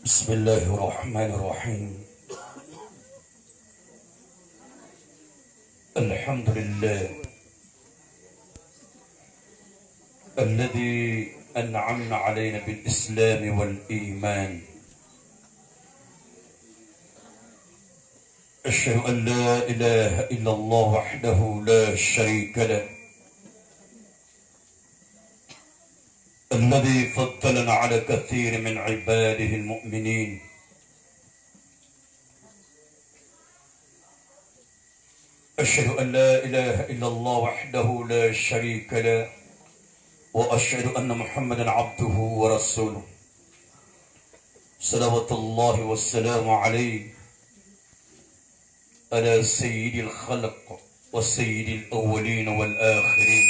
بسم الله الرحمن الرحيم. الحمد لله الذي أنعم علينا بالإسلام والإيمان. أشهد أن لا إله إلا الله وحده لا شريك له، الذي فضلنا على كثير من عباده المؤمنين. أشهد أن لا إله إلا الله وحده لا شريك له، وأشهد أن محمدا عبده ورسوله، صلوات الله والسلام عليه على سيد الخلق وسيد الأولين والآخرين،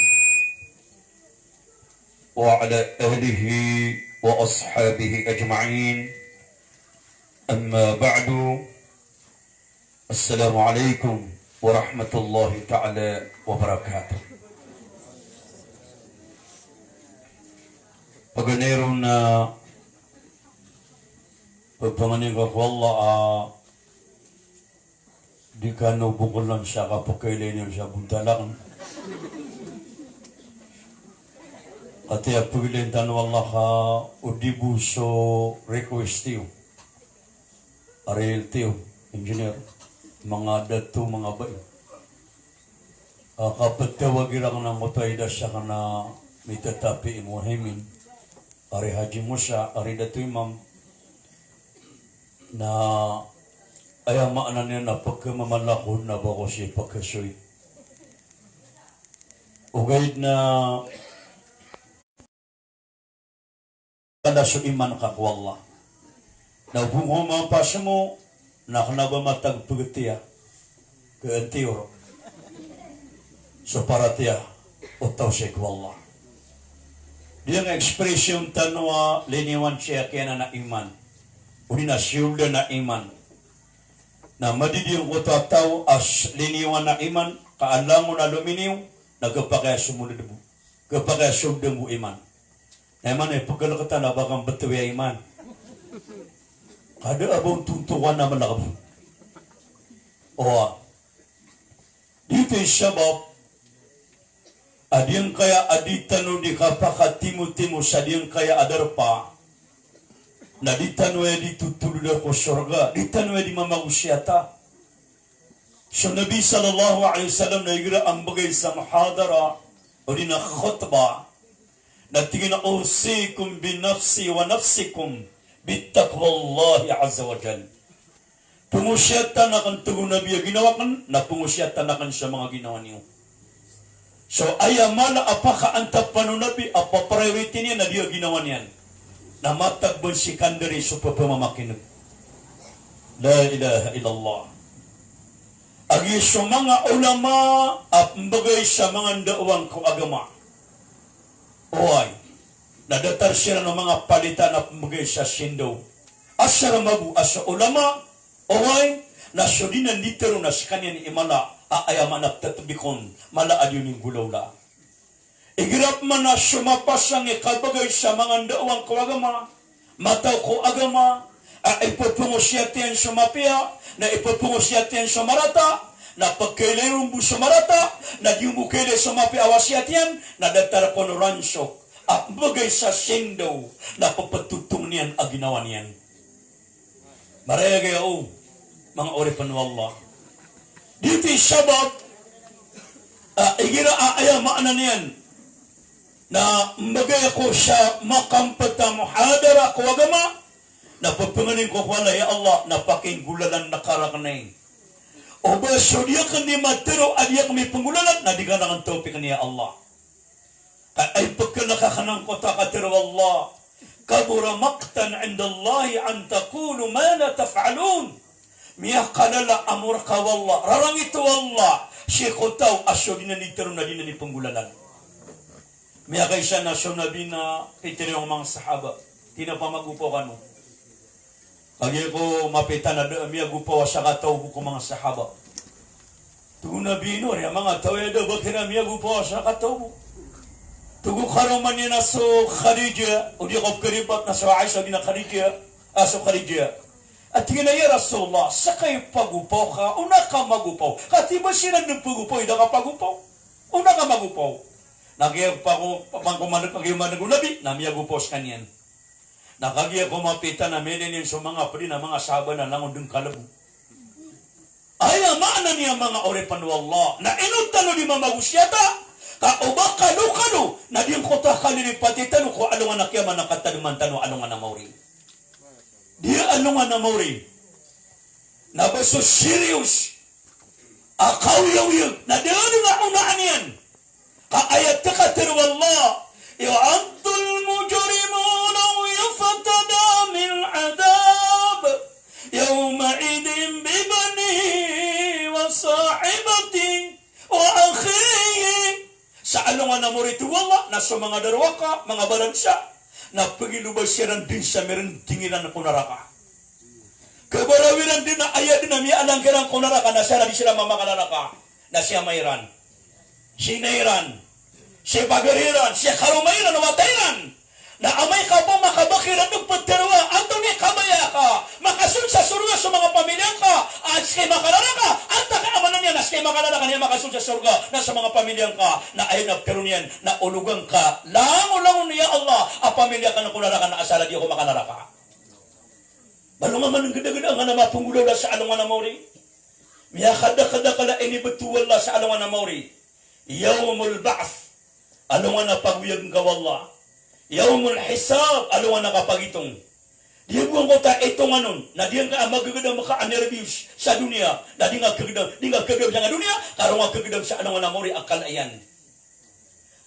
وعلى آله وأصحابه أجمعين. أما بعد، السلام عليكم ورحمة الله تعالى وبركاته. Pagganirong na pagpamanig ako Allah di ka nabukulan siya kapagkailin niyo siya buntalang. At pagilin tanu Allah ka udibu so request tiyo. Ariel tiyo, engineer, mga datu, mga bay. Kapag tawagirang ng mutayda siya ka na may tatapi imuhimin. Ari Haji Musa, ari datu imam na ayamaan niya na pagkamamalakon na bako siya pagkasoy. Ugayid na kada so iman kakwalla. Na kung humampas mo, nakanaba matagpagtiya, kaantiyoro. So para tiya, utaw siya kwalla. Diyan nga ekspresyon tanwa, liniwan siya kaya na iman. Uli na siyulda na iman. Na madidiyong ko tataw as liniwan na iman, kaalang mo na luminiw, nagkapakaya sumunod mo. Kapakaya sumudang mo iman. Naman ay pagkalakatan na bakang batuwi iman. Kada abang tuntukan na malakab. O, dito yung sabab, adiyang kaya aditano di kapakatimu-timu sa adiyang kaya adarpa, na ditano ay ditutulod ako surga, ditano ay di mamagusyata. So Nabi sallallahu alaihi wasallam na igira ang bagay sa muhadara o di na khutbah, na tingin na usikum binafsi wa nafsikum bittaqwallahi azza wa jal. Pungusyatan na kan tugon Nabi ginawa kan, na pungusyatan na kan sa mga ginawa niyo. So ayamala apaka antap panunabi, apa priority niya na diyo ginawa niyan. Na matagbon si kandari so papamamakinog. La ilaha illallah. Agi sa mga ulama at mbagay sa mga daawang ko agama. Oy, nadatar siya ng mga palitan at mbagay sa sindaw. Asa ramabu asa ulama, oy, nasudinan ditero na sa kanya ni imala, aayaman at tatubikon, malaad yun yung gulawla. Igirap man na sumapas ang ikabagay sa mga daawang ko agama, mataw ko agama, ipapungusyatian sumapia, na ipapungusyatian sumarata, na pagkailerong bu sumarata, na di umukele sumapi awasyatian, na datar ko no ransok, at bagay sa sindaw, na papatutong niyan aginawa niyan. Maraya gaya mga oripan wallah. Dito yung sabab, igira aayamaan na niyan, na magay ako sa makampata muhadara ko agama, na pagpanganin ko wala ya Allah, na pakinggulalan na karakanay. O ba, so diya ka ni matero, adiya kami panggulalan, na di ka nang topik niya Allah. Ay pagkanakakanang ko takatero Allah, kabura maqtan inda Allahi an takulu ma la taf'alun. Miya kalala amur ka wallah, rarang ito wallah, syekhotaw asyo dinanitero na dinani panggulalan. Miya kaysa na siya nabi na itiri ang mga sahaba, tinapamagupo ka no. Pag ko mapitan na miya gupawa sa kataw ko mga sahaba. Tugo nabi no, mga taweda bakira miya gupawa sa kataw mo. Tugo karoman niya na so Khadija, o di ko karipat na so Aisha din na Khadija, Aso Khadijah. At tingnan ya Rasulullah, sakay pagupaw ka, una ka magupaw. Katiba sila ng pagupaw, ida ka pagupaw. Una ka magupaw. Nagyag pa ko, pangkumanag pag-iumanag ulabi, namiya gupaw sa kanyan. Nakagya ko mapita na meninin sa mga pri na mga saba na langon ng kalabu. Ay naman na niya mga orepan wallah, na inutano di mamagusyata, kauba kanu na diyang kota kalilipati tanu ko alungan na kiyaman nakatanuman tanu alungan na mauri. Dia alungan na mauri. Nabaso serious. Akaw yaw na dia nga unaan yan. Kaayat takatir wallah. Yu'addul mujrimuna yufatada min adab. Yawma'idin bibani wa sahibati wa akhihi. Sa alungan na mauri tu wallah. Nasa mga darwaka, mga balansya. Na pagilubasiran din sa meron tinginan na kunaraka. Kabarawiran din na ayat din na may alangkirang kunaraka na siya na di sila mamakanaraka na siya mayran. Sinairan, siya bagariran, siya karumairan, watairan. Na amay ka pa makabakiran ng pagtarwa, ato ni kamaya ka, makasun sa surga sa mga pamilya ka, at siya makararaka, at nakaamanan niya na siya makararaka niya makasun sa surga na sa mga pamilya ka, na ay nagkaroon yan, na ulugang ka, lango-lango niya Allah, ang pamilya ka na kunaraka na asala di ako makanaraka. Balungan man ang ganda-ganda nga na mapungulaw na sa alungan na mauri. Miya kada-kada kala inibetuwal na sa alungan na mauri. Yawmul ba'ath, alungan na pagwiyag nga wallah. Yawmul hisab, alungan na kapagitong. Diyan buong kota itong anon, na diyan ka magagadaw maka-anerbius sa dunia, na di nga kagadaw sa dunia, karo nga kagadaw sa alungan na mauri akalayan.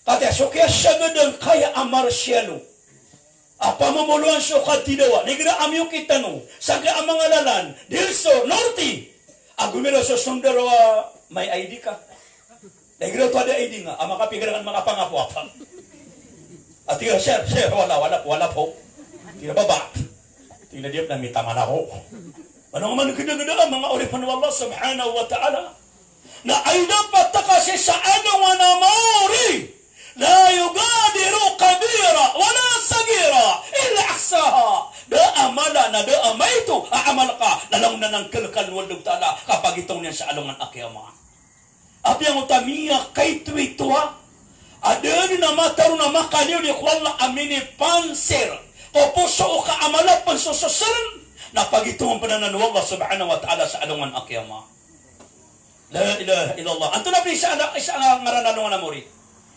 Kata, so kaya siya gadang kaya amar siyalo. Apa mamuluan siya katidawa, negra amyo kita no, sangka ang mga lalan, dilso, norti, agumiro sa sundarawa, may ID ka. Negra to ada ID nga, ang makapigarangan mga pangapo-apa. At tingnan, sir, wala po. Tingnan baba. Tingnan diyan na may tama na ako. Ano nga man ganda-ganda ang mga orifan ng Allah subhanahu wa ta'ala na ay dapat takasi sa anawa na mauri. La yugadiru kabira wala sagira illa aksaha. Da amala na da amay ito, aamal ka, nalang na ng kalkalwal ng ta'ala kapag itong niya sa alungan akyama. At yung utamiya kay tuwito ha, ada ni nama taru nama kaliu di kuala amini panser. Popuso ka amala pansususan na pagitong pananan Allah subhanahu wa ta'ala sa alungan akyama. La ilaha illallah. Anto na isa ngaran alungan na muri.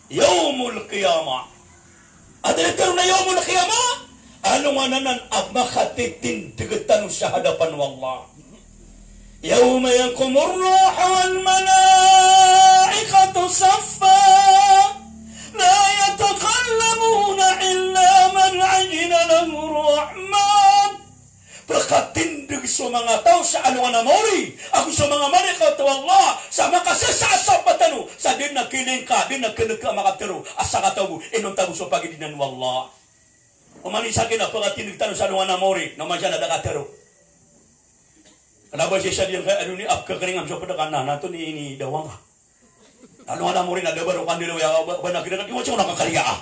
Yawmul qiyamah. Ada taru na yawmul qiyamah. Alungan nanan abmakatitin digatan sa hadapan Allah. Yawma yakumur ruh wal malaikatu saffa. لا يتكلمون إلا من عجل له الرحمن. Pagkatindig sa mga tao sa alungan na mauri, ako sa mga malaikat Allah, sa makasasasap patano, sa din nagkiling ka, din nagkilig ka makatero, asa ka tao, inong tao sa pagidinan wallah. Umani sa akin na pagkatindig tano sa alungan na mauri, naman siya nadakatero. Kenapa siya diyan kaya ano ni apkakaringam sa padakanan, nato ni dawang ka. Ano na mo rin na dabar kan dilo ya bana kira kan iwacho nakakariya ah.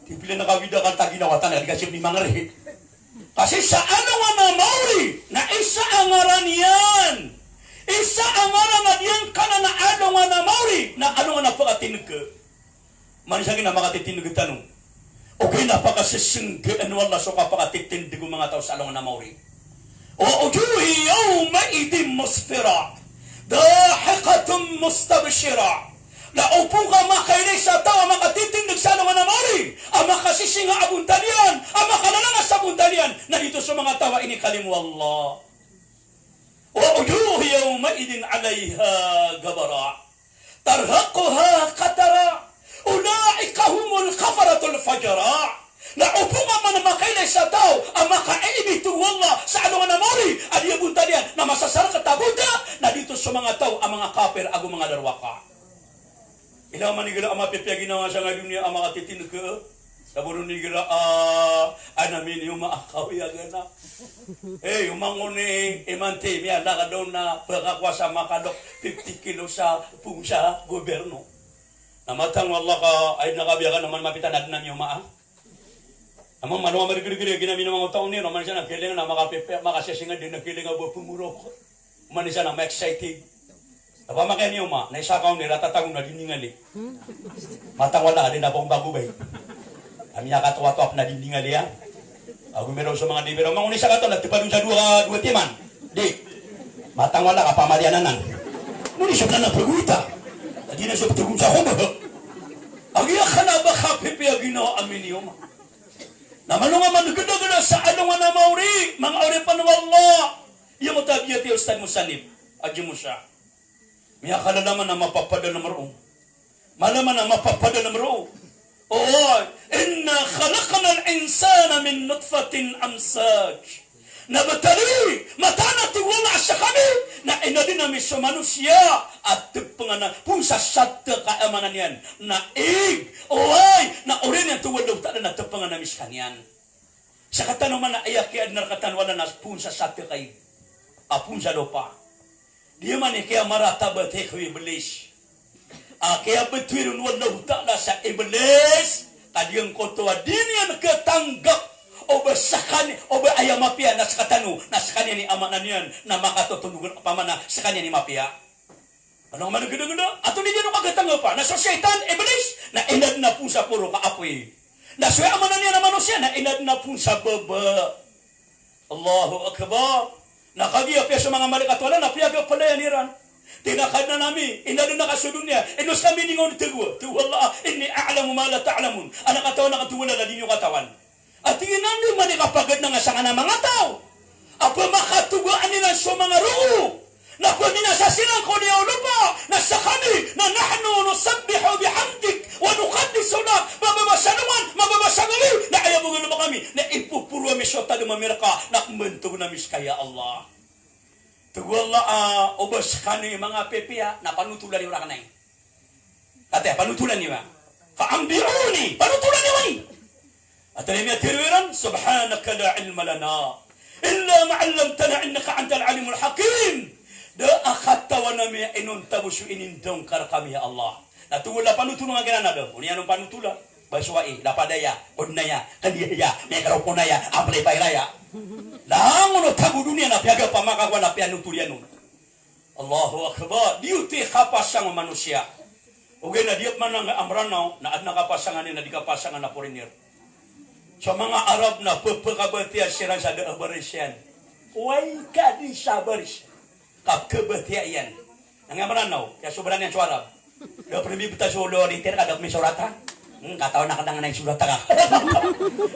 Tipilin na kawida kan taginawatan na dikasip ni mangari. Kasi sa ano nga na mauri na isa angaran yan. Isa angaran na diyan kana na ano nga na mauri na ano nga na pagatinig ka. Manisya na makatitindig tanong. Okay na pakasisingge ano Allah so kapakatitindig ng mga tao sa ano nga na mauri. O ujuhi yawma idim musfira. Dahiqatum mustabshira. Naupo ka makainay sa tao, makatitindig sa mga namari, ang makasisinga abuntalian, ang makalalanga sa abuntalian, na dito sa mga tawa inikalimu Allah. Wa ujuh yawmaidin alayha gabara, tarhaquha qatara, ulaika humul kafaratul fajara. Naupo ka man makainay sa tao, ang makainibitu Allah sa ano nga namari, ang abuntalian, na masasara katabuta, na dito sa mga tao, ang mga kafir, ang mga darwaka. Ila manigila ama pepya ginawa sa nga dunia ama katitindig ka. Saburo nigira anamin yung maakaw yagana. Umangon ni imante miya nakadaw na pagkakwasa makadok 50 kilo sa pungsa gobyerno. Namatang wallah ka ay nakabiyakan naman mapitanad na niyo maa. Amang manuwa marigiri gina mina mga taon niya, man siya nakilingan na makasisingan din nakilingan ba pumuro. Man siya na ma-excited. Apa makanya niyo ma, na isa kaon ni ratatagong na diningali. Matang wala din na pong bagubay. Kami nakatuwa-tuwa na diningali ya. Ako meron sa mga libero, mga unisa ka to, nagtipadong sa dua timan. Di, matang wala ka pamaliananan. Muni siya na napaguita. Hindi na siya patagong sa kumo. Agiya ka na ba kapipia ginawa amin niyo ma? Naman nga man ganda-ganda sa ano nga na mauri, mga ori panwala. Yung matabiyat yung ustad mo sanib, adyo mo siya. Miya ka na naman na mapapada na marong. Malaman na mapapada na marong. Oo, inna khalaqna al-insana min nutfatin amsaj. Nabatali, matana tiwala sa kami, na inadinami sa manusia, at pangana, kung sa sata kaamanan yan, na oay, na orin yung tuwalaw tayo na tepanganamis kanyan. Sa katanaman na ayaki, adnar katanwala na pun sa sata kay, apun sa lupa. Di man kaya marata bate ko iblis. Kaya betwirun wala utala sa iblis. Kadiyang kotoa din yan katanggap. O ba sakanya, o ba ayaw mapia na sa katano, na sa kanya ni amanan yan, na makatutunugan pa man na sa kanya ni mapia. Anong managanda-ganda? Ato din yan ang kagatanga pa. Na sa syaitan, iblis, na inad na po sa puro kaapoy. Na sa amanan yan na manusia, na inad na po sa baba. Allahu Akbar. Nakagiya sa mga malaikat wala na piyaga pala yan iran. Tinakad na namin, inadun na kasudun niya. Inos kami ningon tegwa. Tuwala, inni a'lamu ma la ta'lamun. Anak katawan na katuwala na din yung katawan. At tingnan nyo manikapagad na nga sa nga mga tao. Apa makatugaan nila sa mga ruo. Na kung minasasinan ko niya lupa, na sa kami, na nahnu nusabbihu bihamdik, wa nukaddisu lak, mababasanuman, mababasangawi, na ayaw mo gano'n kami, na ipupuro kami sa tayo mamirka, na kumentog na kaya Allah. Tugwala, obas kani mga pepiya, na panutulan niyo na kanay. Ate, panutulan niyo ba? Faambi'uni, panutulan niyo ba? At alam niya, tirwiran, subhanaka la ilma lana, illa ma'allamtana innaka antal alimul hakim. Da akatawa namin inon tabos yung inindong kami ya Allah. Natula panutulo nga ganana daw. Uni anong panutula? Baswai, lapadaya, odnaya, kandiya, may karoponaya, aplay pairaya. Langon o tabu dunia na piaga pamakawa na pianutulian nun. Allahu Akbar. Diuti kapasang manusia. Ugay na diap man ang amranaw na adna kapasangan na di kapasangan na foreigner. Sa mga Arab na pagpakabatiya siya sa daabarisyan. Huwag ka di sabaris. Kapkebetian nang amranaw kaya sobrang yan suara do primi buta solo di ter kada mi surata kataw na kadang na surata ka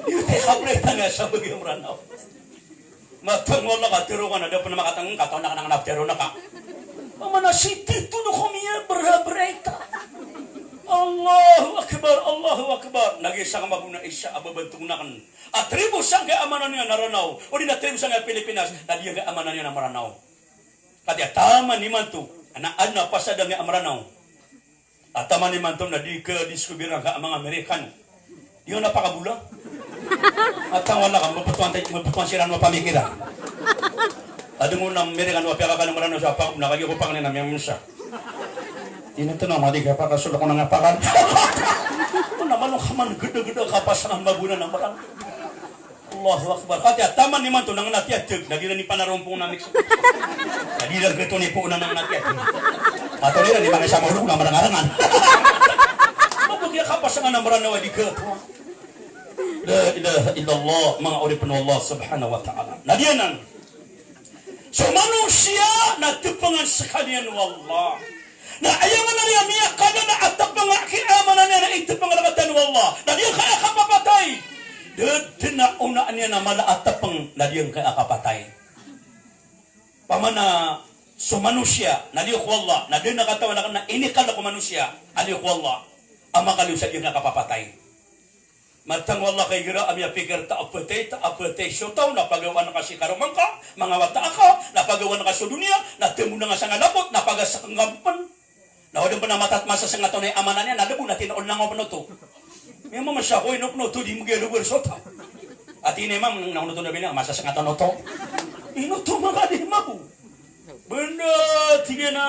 ite kabreta nga sa bagi amranaw matang wala ka tiro ka na do pa makatang kataw na kadang na tiro na ka pamana siti tuno komiya berbreta Allahu Akbar nagisa ka mabuna isa ababantong na kan atribo sang kay amanan niya naranaw o di na tribo sang Pilipinas na diya kay amanan niya na maranaw. Kaya tama ni mantu anak pasada ng amranaw. At tama ni mantu na di ka diskubira ka mga Amerikano. Di yun napakabula. At ang wala ka, maputuan sila ng pamikiran. At ang unang Amerikano, apya ka ng maranaw sa apakap, nakagyo ko pa kanina miyang minsa. Tinatanong, madi ka pa kasulak ko ng apakan. Ito naman ang kaman, gada-gada kapasangan mabunan ng maranaw. Allahu Akbar. Kaya tama ni man to nang natiyatag. Nagila ni panarumpong namik. Nagila gato ni po nang natiyatag. Ato nila ni mga isa mahulog na marangarangan. Mabagya kapasangan ng maranaw di gato. La ilaha illallah. Mga oripin Allah subhanahu wa ta'ala. Nadiyanan. So manusia na tupangan sa kaniyan wallah. Na ayaman na niya miyak kada na at tapangan kiaman na niya na itupangan nakatan wallah. Nadiyan kaya kapapatay. Dina una niya na malaatapang nadiyang kay akapatay. Pamana so manusia nadiyang ko Allah na din nakatawa na inikal ko manusia adiyang ko Allah ang makaliw sa diyang nakapapatay. Matang wallah kay gira amya pikir ta apatay so taw na pagawa na kasi karumang ka mga wata ka na pagawa na kasi dunia na temu na nga sa ngalapot na pagas sa kampan. Na wadon pa na matat masa sa ngato na amanan niya nadabo na tinoon lang ako to. May mga masyakoy no to di magelo bersota. At ini mam nang nuto na bilang masa sa ngato to. Ino to mga di mau. Benda tiga na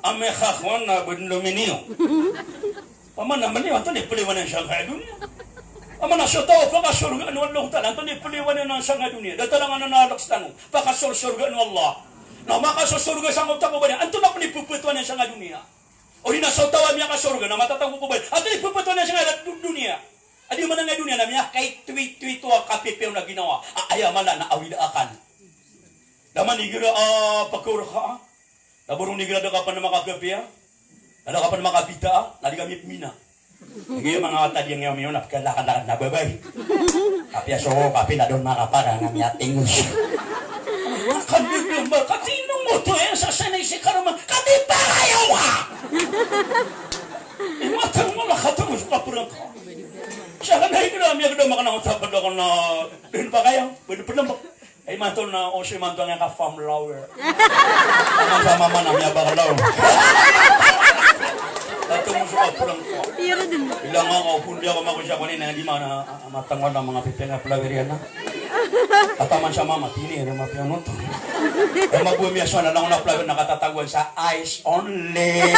ame khakwan na benda menio. Paman na mani wato ni peliwan yang Shanghai dunia. Ama nasyataw pakasurga anu Allah Ta'ala. Antoni peliwan yang nasa nga dunia. Datalangan na nalaks tanu. Pakasurga anu Allah. Na makasurga sa ngutang ko ba niya. Anto na panipuputuan niya sa nga dunia. O di nasyataw niya kasurga na matatang ko ba niya. Anto nipuputuan niya sa nga dunia. Adi man nga dunia na niya kay tweet wa kapipeo na ginawa. Ayamala na awida akan. Daman igira pakur ka. Naburong nigira da kapan na makagapi. Ada kapan na makapita. Nadi kami mina. Ngayon mga tadi yang ngayon napagkalakad-lakad na babay. Kapya so, kapi na doon makapara ng yatingus. Katinong mo to yan sa sanay si Karama. Kati pa kayo ha! Matang mo lakatang mo sa kapurang ka. Siya ka na higla, miya ka daw makanangutapad ako na doon pa kayo. Pwede pa lang ba? Ay manto na o si manto nga ka-farm lower. Ang sa mama na miya bakalaw. Dato mo sa kapurang ko. Ilang nga kaupundi ako makusya ko nina, hindi na matangwal ng mga pipinga plawerian na. Kataman siya mama, tini, ano mapiano to. Ay magbumiyaso na lang na plawer nakatatagwan sa eyes only.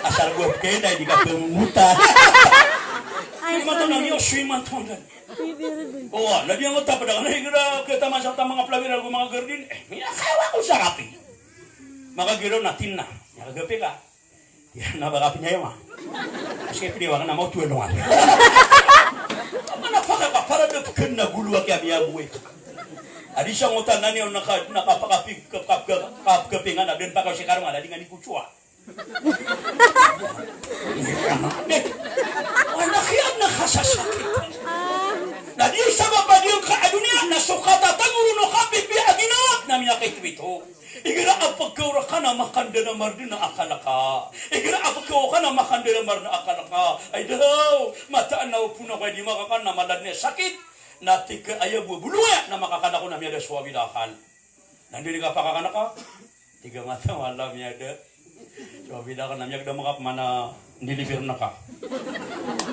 Asal gue kena, hindi ka pemuta. Ay manto na niyo, sui manto na. Oo, nabi ang utap, pada ka na kataman sa mga plawerian ko mga gardin. Minakawa ko sa kapi. Makagiro natin na, nakagapi ka. Yan na baka pinyayo nga. Kasi piniwa ka na mau tuwa nungan. Mana paka para na pekan na gulu aki ami abuwe. Adi siya ngutan na niyo nakapakapingan na din pakaw si karong ada dengan ikucua. Anak yan nakasasakit. Na di sabab diyo ka adunia na sukata tanguruno kapipi aginawak na miya kay twito. Igira apagkaura ka na makanda na mardi na akala ka. Igira apagkaura ka na makanda na mardi na akala ka. Ay daw, mataan na upuna kayo di makakan na malad niya sakit. Nati ka ayaw buluya na makakana ko na miya da suwabidakan. Nandini ka pakakana ka? Tiga mata wala miya da. Suwabidakan na miya da makap mana nilibir na ka.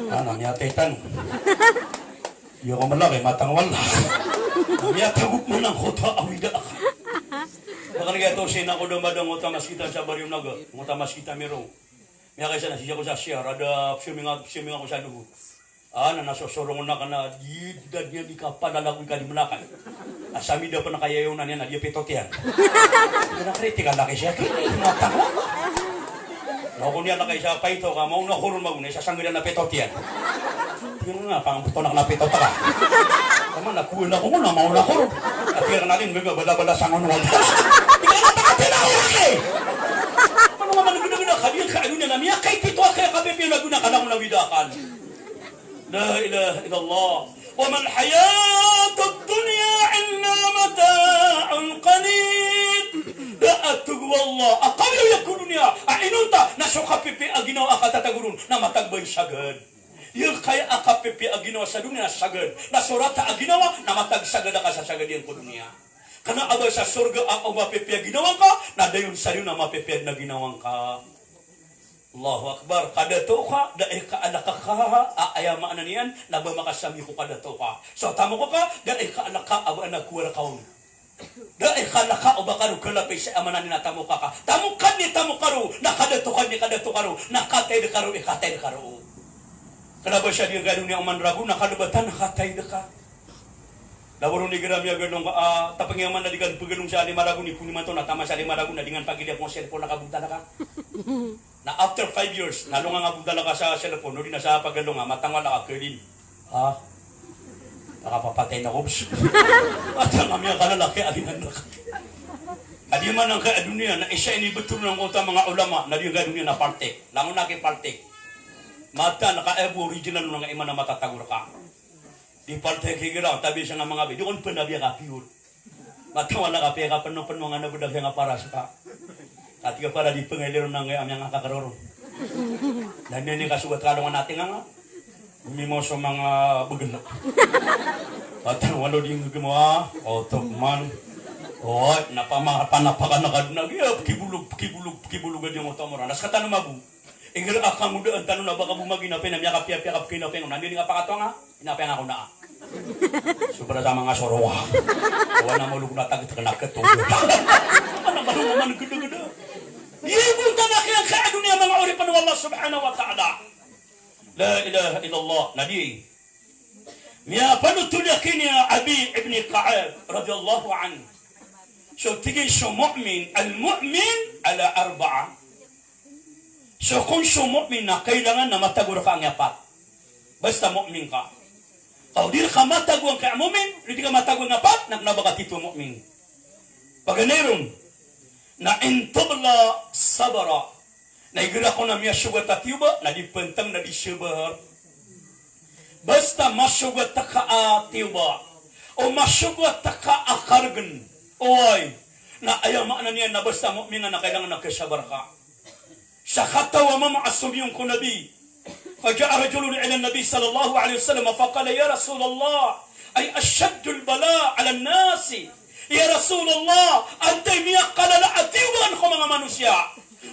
Ano miya tetan. Iyo ko malaki matang wala. Miya tagup mo ng kota awida ka. Baka nagaya sina ko dumadang ngutamas kita sa baryong naga. Ngutamas kita merong. Miya kaysa nasisya ko sa share. Ada swimming ako sa dugo. Na nasosorong na ka na di niya di ka palalagoy ka di manakay. Asami daw pa na kayayaw na niya na di pitot yan. Hindi na kritikal na siya. Matang mo. Kung niya na kayo sa paito ka, mauna kurun mauna. Sasanggilan na pitot yan. Tingnan nga, pangambuto na pitot ka. Tama, nakuha na ko muna, mauna kurun. At kaya natin, mga bala-bala sa ngunwal. Ano nga managuna-guna ka? Diyan ka, ano niya na, miya kay pito kaya kapipi naguna ka lang na widakan. La ilaha illallah. Wa man hayatud dunya illa mata'un qalil. La atugwa Allah. Aqalu yakununya. Inunta nasukapipi aginaw akatatagurun na matagbay sagad. Yung kaya akapipi aginaw sa dunia sagad. Nasurata aginawa na matagsagad ka sa sagad yan ko dunia. Kana abay sa surga ang mapipi aginawan ka, na dayon sa rin na mapipi na ginawang ka. Allahu Akbar, kadato ka, dahil ka anak ka, ayama na niyan, naba makasami ko kadato ka. So, tamo ko ka, dahil ka anak ka, aba anak kuwara kaon. Dahil ka anak ka, o baka rin kalapay sa amanan ni natamo ka ka. Tamo ka ni tamo karo, nakadato ka ni kadato karo, nakatay na karo, ikatay na karo. Kenapa siya dia ganun niya umanrago, nakalabatan, nakatay na ka. Lawarong ni Grami agadong tapangyaman na digan pagalong sa Alimarago ni Puniman to natama sa Alimarago na dengan pagilya kong cellphone nakabunta na ka. Na after 5 years, nalunga nga bunta na ka sa cellphone, no di na sa pagalong nga, matangwa na ka kerlin. Nakapapatay na kubs. At ang aming kalalaki, alinan na ka. Adiman ang kaadunia na isa inibetul ng kota mga ulama na di gadunia na partek. Langon na kay partek. Mata naka-evo original ng ima na matatagur ka. Di partek higiraw, tabi siya nga mga bi. Di kon penabiya ka piyur. Mata wala ka peka penuh-penuh nga nabudag nga para sa ka. At ka para di pengiliro ng aming kakarorong. Dan ini kasugat kalungan natin nga. Umimo sa mga begelak. At walo di gumawa, otokman. Napanapakan na kadnag. Kibulog yung otomora. Naskatan na mabu. Ingir akang udaan tanong na baka bumagi na pinamyakap-yakap kayo na pinam. Nandini nga pakato nga, inapyan ako na. Sobra sa mga sorowa. Huwag na malug na tagit ka nakatog. Ano ba naman gada-gada? Ibong tanak yung kaado niya mga uripan ng Allah subhanahu wa ta'ala. La ilaha illallah. Nadi, Mia panutulia kini Abi ibn Ka'ab radhiyallahu anhu. So tigin so mu'min, al-mu'min ala arba'a. So kung so mu'min na kailangan na matagur ka ang apat. Basta mu'min ka. Kau di ka matagur ka mu'min, di ka matagur ng apat, nagnabagat ito mu'min. Paganeron, na intubla sabara, na igira ko na miya sugat at yuba, na di pentang na di syubahar. Basta masugat ka atiba o masugat ka akargan oy na ayaw maana niya na basta mu'min na kailangan nagkasabar ka sa katawa mamaasum yung ko nabi faja'a rajulun ila nabi sallallahu alaihi wasallam faqala ya Rasulullah ay ashaddul bala ala nasi ya Rasulullah antay miya kalala atiwan ko mga manusia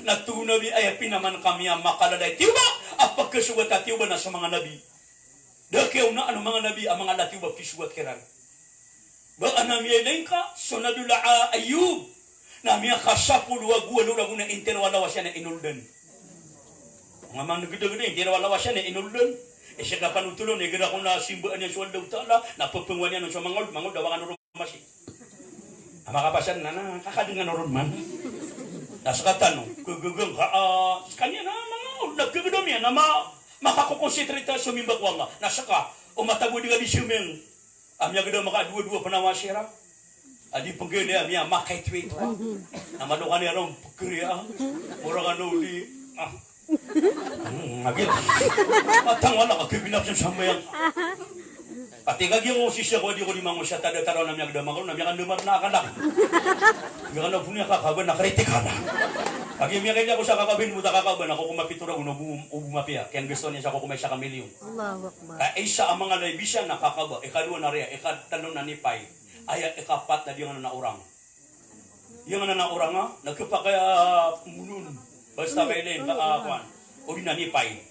natunabi ay pinaman kami ang makalala atiwa at pagkasugat atiwa na sa mga nabi. Dakiyaw na ano mga nabi ang mga lati wa kisuwat kiran. Ba anamiya lengka so nadula Ayub namiya kasapul wa gulo lagu na interwala wasya na inulden. Mga mga gede-gede interwala wasya na inulden. E siya ka panutulon e gira ko na simbaan niya suwal daw tala na pupungwan niya sa mangod dawangan ron masi. Makapasan na kakadingan ron man. Nasakatan no kugugong kanya na mangod nagkagudom yan na makakukonsentrita sumimbag wala nasaka o matago di ka di suming amya gada maka dua-dua penawa sira adi penggene amya makai tweet na madukan niya rong pagkriya orang ano di ngagil matang wala ka kibinap sa sambayang pati kagi mo sisya ko di ko di mango siya tada taraw namya gada mango namya kan dumar na akanak namya kan punya kakaban na kritik ka na pagi miya kaya ko sa kakabin mo takakaban ako kumapitura uno bumapia kaya gusto niya sa ako kumay sa kamilyon Allahu Akbar kaya isa ang mga laibisyan nakakaba ikadua na rin ikatanon na nipay ay ikapat na diyan na naurang yung na naurang nga nagkapakaya munun basta bailin kakakuan o di na nipay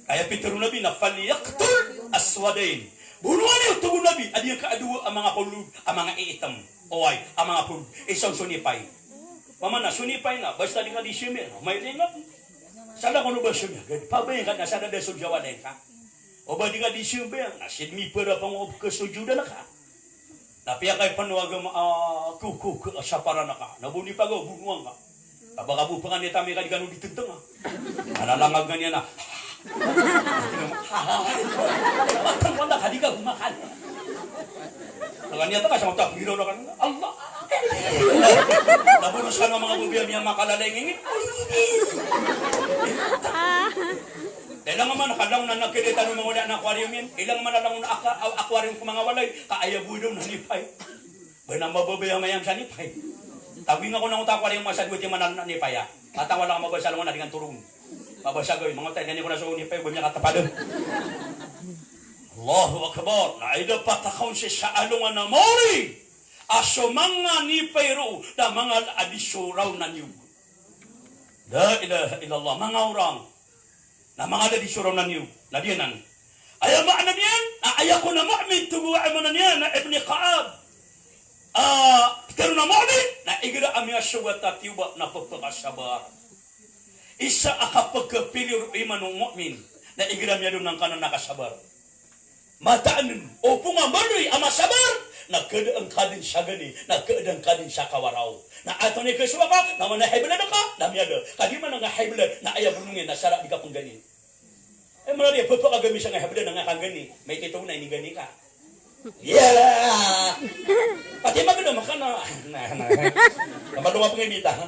kaya pituro nabi na faliyaktul aswadain bunuan niyo tugon nabi adi yung kaadua ang mga pulud ang mga iitam oay ang mga pulud isang sunipay Pamana sunipay na basta di ka di simir may tingap sada ko no ba simir pabay ka na sada de sujawa de ka o ba di ka di simir na sidmi pera pang ke sujuda na ka tapi kay panuwaga kuku ke sapara na ka nabuni pagaw bunuang ka kabagabu pangan ni tami ka di kanu ditenteng analangag nga niya na matang wala ka di ka gumakan niya ta ka sa mga hiro na ka Allah naburusan ng mga bubiyam yung makalalengingin. Ilang man nakalaw na nakilita ng mga wala na aquarium yan. Ilang man nalang na aquarium kung mga walay. Kaayabudom na nipay. Ba na mababaya mayam sa nipay. Tawing ako ng aquarium masadwit yung manal na nipay. Matang wala ka mabasa lang na dengan turun. Mabasa ko mga tayo. Ganyan ko na sa nipay. Bumya katapadang. Allahu Akbar. Naida patakaw siya sa alungan na mori. Aso mga nipay ro na mga adisuraw na niyo. La ilaha illallah. Mga orang na mga adisuraw na niyo. Na diyanan. Ayaw maana niyan. Ayaw ko na mu'min. Tubuwa mo na niyan na Ibn Ka'ab. Pero na mu'min. Na igira amya suwat at tiwa na pagpakasabar. Isa akapagkapilir iman ng mu'min. Na igira amya doon ng kanan nakasabar. Mataan. O pumamaloy ama sabar. Nagkeadaan kadin siya gani, nagkeadaan kadin siya kawaraw. Na ato ni Kriswa ka, naman na haibla na ka, namiyada. Kadi man nga haibla na ayaw bunungin, nasara di ka pang gani. Malari, papakagami siya nga haibla na nga kang gani, may titong na ini gani ka. Yeah! Pati maganda maka na. Namalunga pang imita, ha?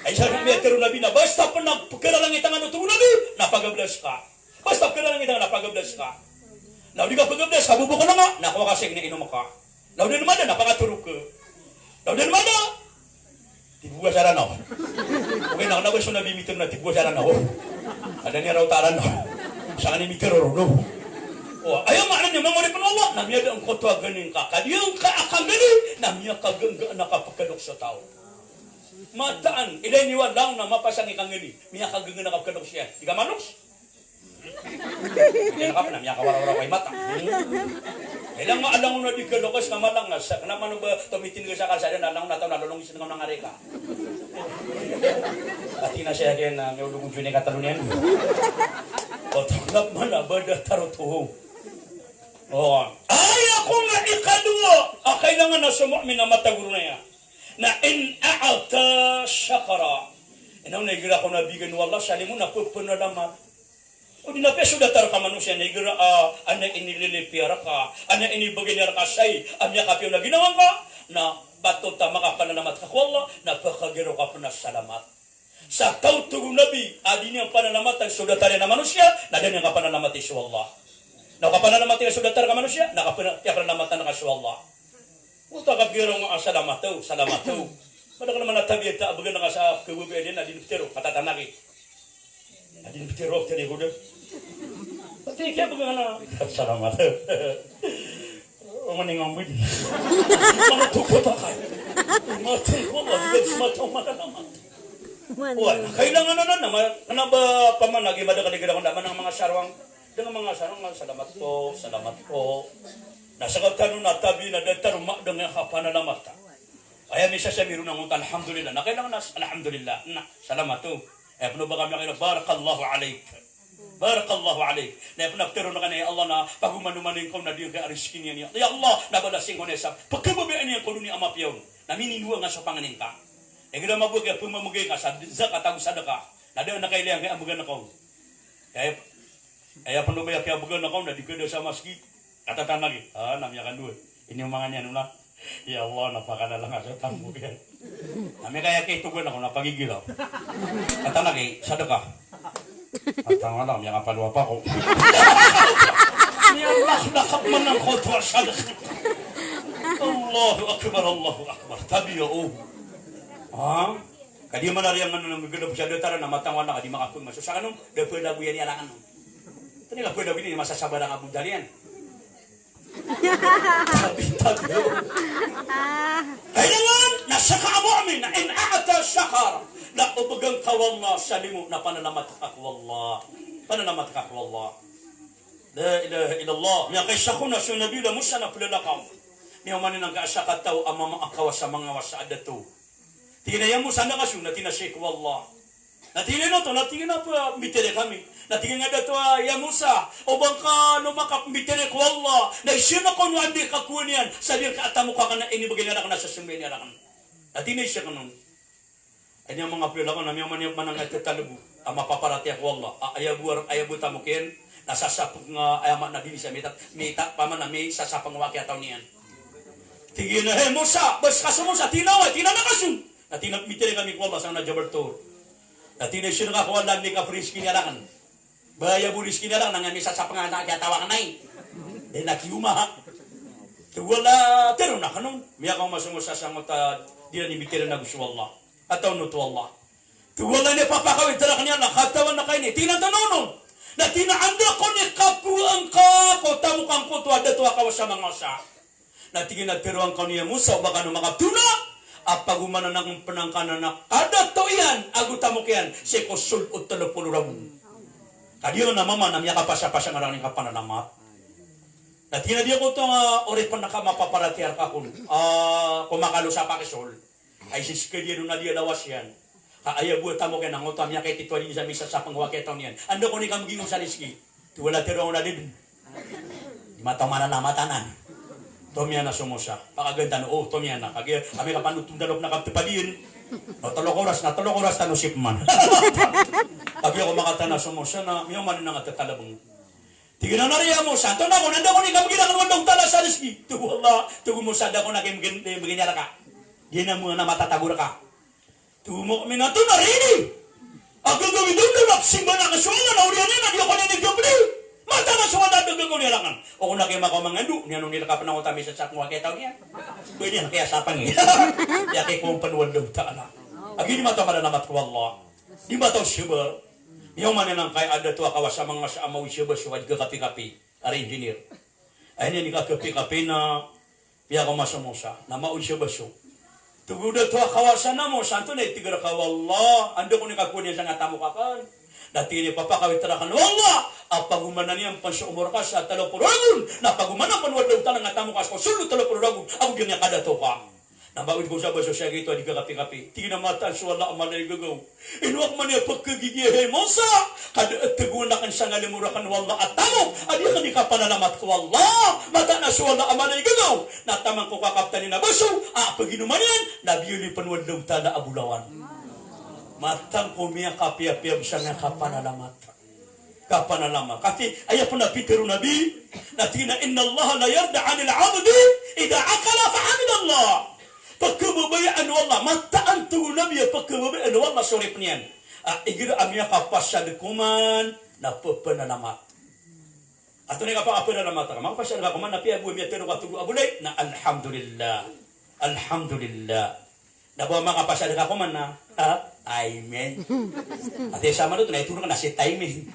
Ay siya rin may karoon nabi na, basta pa nagpagkaralang itangan ito nabi, napagablas ka. Basta pagkaralang itangan, napagablas ka. Law di ka pagabdas, kabubo ka na nga, nakuha kasi na inom ka. Law din naman na, napangaturog ka. Law din naman na, tibuwa sa ranaw. Okay, nakanabas mo na bimitin na tibuwa sa ranaw. Ada niya raw taran no. Saan ni mikiro no. O, ayaw maanan niya, mga panawa, namiyada ang kotwa ganin ka. Kadiyang ka akang ganin, namiyada ka gangga nakapagkadok sa tao. Mataan, ilay niwa lang na mapasang ikang gani, miya ka gangga nakapagkadok siya. Di ka manos? Hindi na ka pa na, miya kawaraw-raw kay mata. Ilang maalang na di kalokas na malang na, naman ba tumitin ka sa kalsada, nalang na ito, nalulong isa ng nangaray ka. Pati na siya din, may ulugong dyan yung katalunian. O, tanggap man na, bada tarotuho. kailangan na sa mu'min na mataguro na yan. Na in a'ata syakara. Inaw na igira ko nabigan wallah salimu na pupunalamat. O di na peso datar ka manusia na igira ana inililipiara ka, ana inibaganyar ka say, amya ka piyo na ginawan ka, na bato ta makapanalamat ka wallah, na pakagiro ka pa na salamat. Sa tao tugung nabi, adi niyang panalamat ang sudatari na manusia, na din niyang kapanalamat isu Allah. Nakapanalamat ang sudatari ka manusia, nakapanalamat na ka Allah. Uta ka biro nga salamat to. Pada ka naman natabi at abagan na ka sa kabubi din, adi nipitero, katatanaki. Adi nipitero, tani ko doon. Pati kaya baga na, salamat to. Umaning ang budi. Manatukot ka kayo. Matay ko, adi ka sumatong matalamat. Wala, kailangan na ba pamanagi madagaligid ako naman ng mga sarwang dengan mga sarwang salamat po nasa katano na tabi na dataro dengan kapanalamat ay misa sa miru ng alhamdulillah na kailangan na alhamdulillah na salamat po puno ba kami kayo barakallahu alaik na puno pero na kanaya Allah na pagumanumanin ko na diyo kay ariskin niya ya Allah na balasing ko nesa pagkababayaan niya ko ni amapiyaw na mininuwa nga sa panganin ka. Yang kita mabuk ya pemamugay ka sa zakat atau sedekah. Nada na kailangan kay amugan ako. Kaya pano ba kay amugan ako na dikeda sa masjid. Katatan lagi. Namanya kan dua. Ini omongannya nula. Ya Allah napakana lang sa tambo yan. Nami kaya kay tugon ako napagigil ako. Kata lagi sedekah. Atang alam yang apa dua pa ko. Ni Allah nakap man ang khotwa sedekah. Allahu akbar. Tabiyo. Kadi manari yang nang gede bisa datara na matang wana kadi makapun masuk sa kanong depe dabu yan ala kanong. Tani la pwede bini masa sabarang abu dalian. Tabi. Kailangan nasa kaamuamin na in a'ata syakar na ubagang kawallah salimu na panalamat ka wallah. La ilaha illallah. Miya kay sakuna sa nabi la musa na pulalakaw. Miya manin ang kaasakat tao amama akawa sa mga wasa adatu. Tingnan mo sana kasun na tinasik wallah. Natingin na to, natingin na po mitere kami. Natingin nga dato ya Musa, o bangka no makapitere ko wallah. Na siya na ko no andi kakuan yan. Sabi ka atamo ka na inibagay na ka na sa sumbi niya kan. Natingin siya kanon. Ay niya mga pila ko na miya man ang tatalabu. Mapaparati ako wallah. Ayabu tamukin. Nasasapag nga ayamat na din siya. Mita pa man na may sasapang waki ataw niyan. Tingin na, Musa, bas kaso Musa, tinawa na kasun. Natinap mitire kami ko Allah sa najabartor. Natinay siya nakakuha lang ni Kafriski niya lang. Baya buliski niya lang nang misa sa panganak kaya tawa ka na eh. Dahil nakiuma ha. Wala, pero na kanong. Miya kang masumusa sa mga di na ni mitire na gusto Allah. Ataw no to Allah. Wala niya papakawin tala kanya nakatawan na kayo ni. Tinatanonon. Na tinaanda ko ni kapuang ka ko tamukang ko to ada to akaw sa mga sa. Natingin na pero ang kaniya Musa baka no mga tuna. Apagumana ng penangkanan na kada to yan agutamo kyan si kosul utalo rabu. Kadiyo na mama namya kapasa-pasa nga lang ng kapanalamat. Natina dia ko to ori pa nakamapaparatyar ka kun. Kumakalo sa pakisol. Ay siske dia na dia lawas yan. Kaaya buat tamo kyan ang utam niya kay titwa din sa misa sa pangwaketon yan. Ando ko ni kamging sa riski. Tuwala tiro na din. Matang mananamatanan. Tomya na sumusa. Pakaganda no, tomya na. Kaya kami kapanutong dalok na kaptipadin. Natulok oras tanusip man. Kaya ako makata na sumusa na miyo man na nga tatalabong. Tignan na riya mo, santo na ko, nanda ko ni kamagina ng wandong tala sa riski. Tuwala, tugumusada ko na maganyara ka. Di na mo na matatagura ka. Tumo kami na ito na rini. Agad gawin doon na simba na kasuwa na uriyan na, di ako na nagkabli. Mata na suwada dagdag niya lang. O kung nakima ko mangandu, niya nung nilakapan ako tabi sa sakwa kaya tao niya. Pwede na kaya sapang eh. Kaya kay kong panuwan daw taala. Agi di mata malalamat ko Allah. Di mata siya. Yung maninang kay ada to akawas sa mga sa amaw siya suwad ka kapi-kapi. Ara engineer. Ay niya ni kapi-kapi na piya ko masamusa. Na maul siya baso. Tuguda to akawasan na mo. Santo na itigra ka wallah. Ando ko ni kakunin sa nga tamo kakan. Dati ni papakawit tarakan wallah apagumanan niya pansa umur ka sa 30 ragun na pagumanan panwad daw tanang atamo kas ko sulo 30 ragun ako gyud kada to ka Nabawid ko sa baso siya gito di kakapi-kapi. Tinamatan sa wala amalay gagaw. Inuak man niya pagkagigihay mo sa kada at tagunakan siya nga limurakan wala at tamo. Adi ka di ka panalamat ko wala. Mata na sa wala amalay gagaw. Natamang ko kakaptan ni na baso. Paginuman yan. Nabiyuli panwadlong tada abulawan. Matang ko miya kapiya-piyam siya nga kapanalamat. Kapanalamat. Kasi ayaw po na Peter Nabi. Natina inna Allah la yarda anil abdi. Ida akala fa'amid Allah. Pagkababayaan wala, mataan tugunan niya pagkababayaan wala sorip niyan. Igira amya kapasya kuman na papanalamat. Ato ni kapapanalamat ka. Magpasya na kuman na piya buhay miya tero katugo abulay na alhamdulillah. Alhamdulillah. Nabawa makapasya na kuman na amen. At sama doon na itulong na si timing.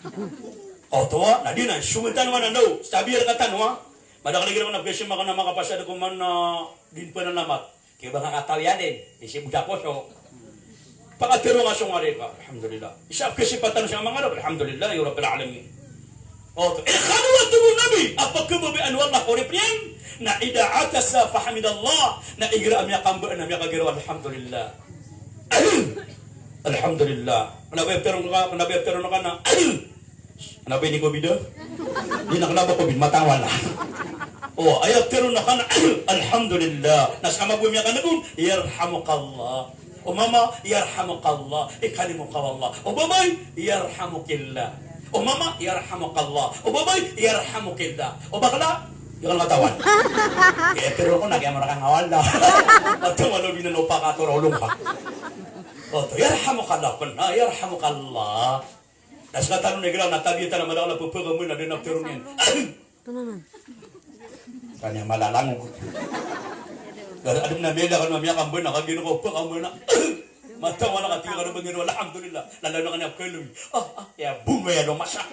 O tuwa, na di na, sumuntan mo na no. Sabi ka tanwa. Madakaligira ko na beses maka na makapasya na kuman na din panalamat. Kaya ba nga katawian din? Isi budak ko so. Pakatiro nga siya nga rin ka. Alhamdulillah. Isa kasipatan siya mga Arab. Alhamdulillah. Ya Rabbil Alamin. O, ikhawat mo nabi. Apag kababian wala korip niyan. Na ida'ata sa fahamidallah. Na igra amya kambaan amya kagiraw. Alhamdulillah. Alhamdulillah. Kanabay pero na ka na. Kanabay ni COVID? Di na kanabay COVID. Matawala. Oh, ayat terun nakana alhamdulillah. Nasama bumi akan nabun yarhamukallah. O mama yarhamukallah. Ikalimuka wallah. O babay yarhamukillah. O mama yarhamukallah. O babay yarhamukillah. O bakla jangan katawan. Ya terun ko nagyamon kang awala. At walo binalupa ka torolong ka. O to yarhamukallah kun yarhamukallah. Das kata nu negara na tabi ta na madala pupuga mo na din terun yan. Tunanan. Kanya malalang ko. Adum na mela kan mamaya kamboy na kagino ko pa kamboy na. Mata wala ka tiga kan bangiro alhamdulillah. Lalo na kanya kelum. Ya bumo ya do masa.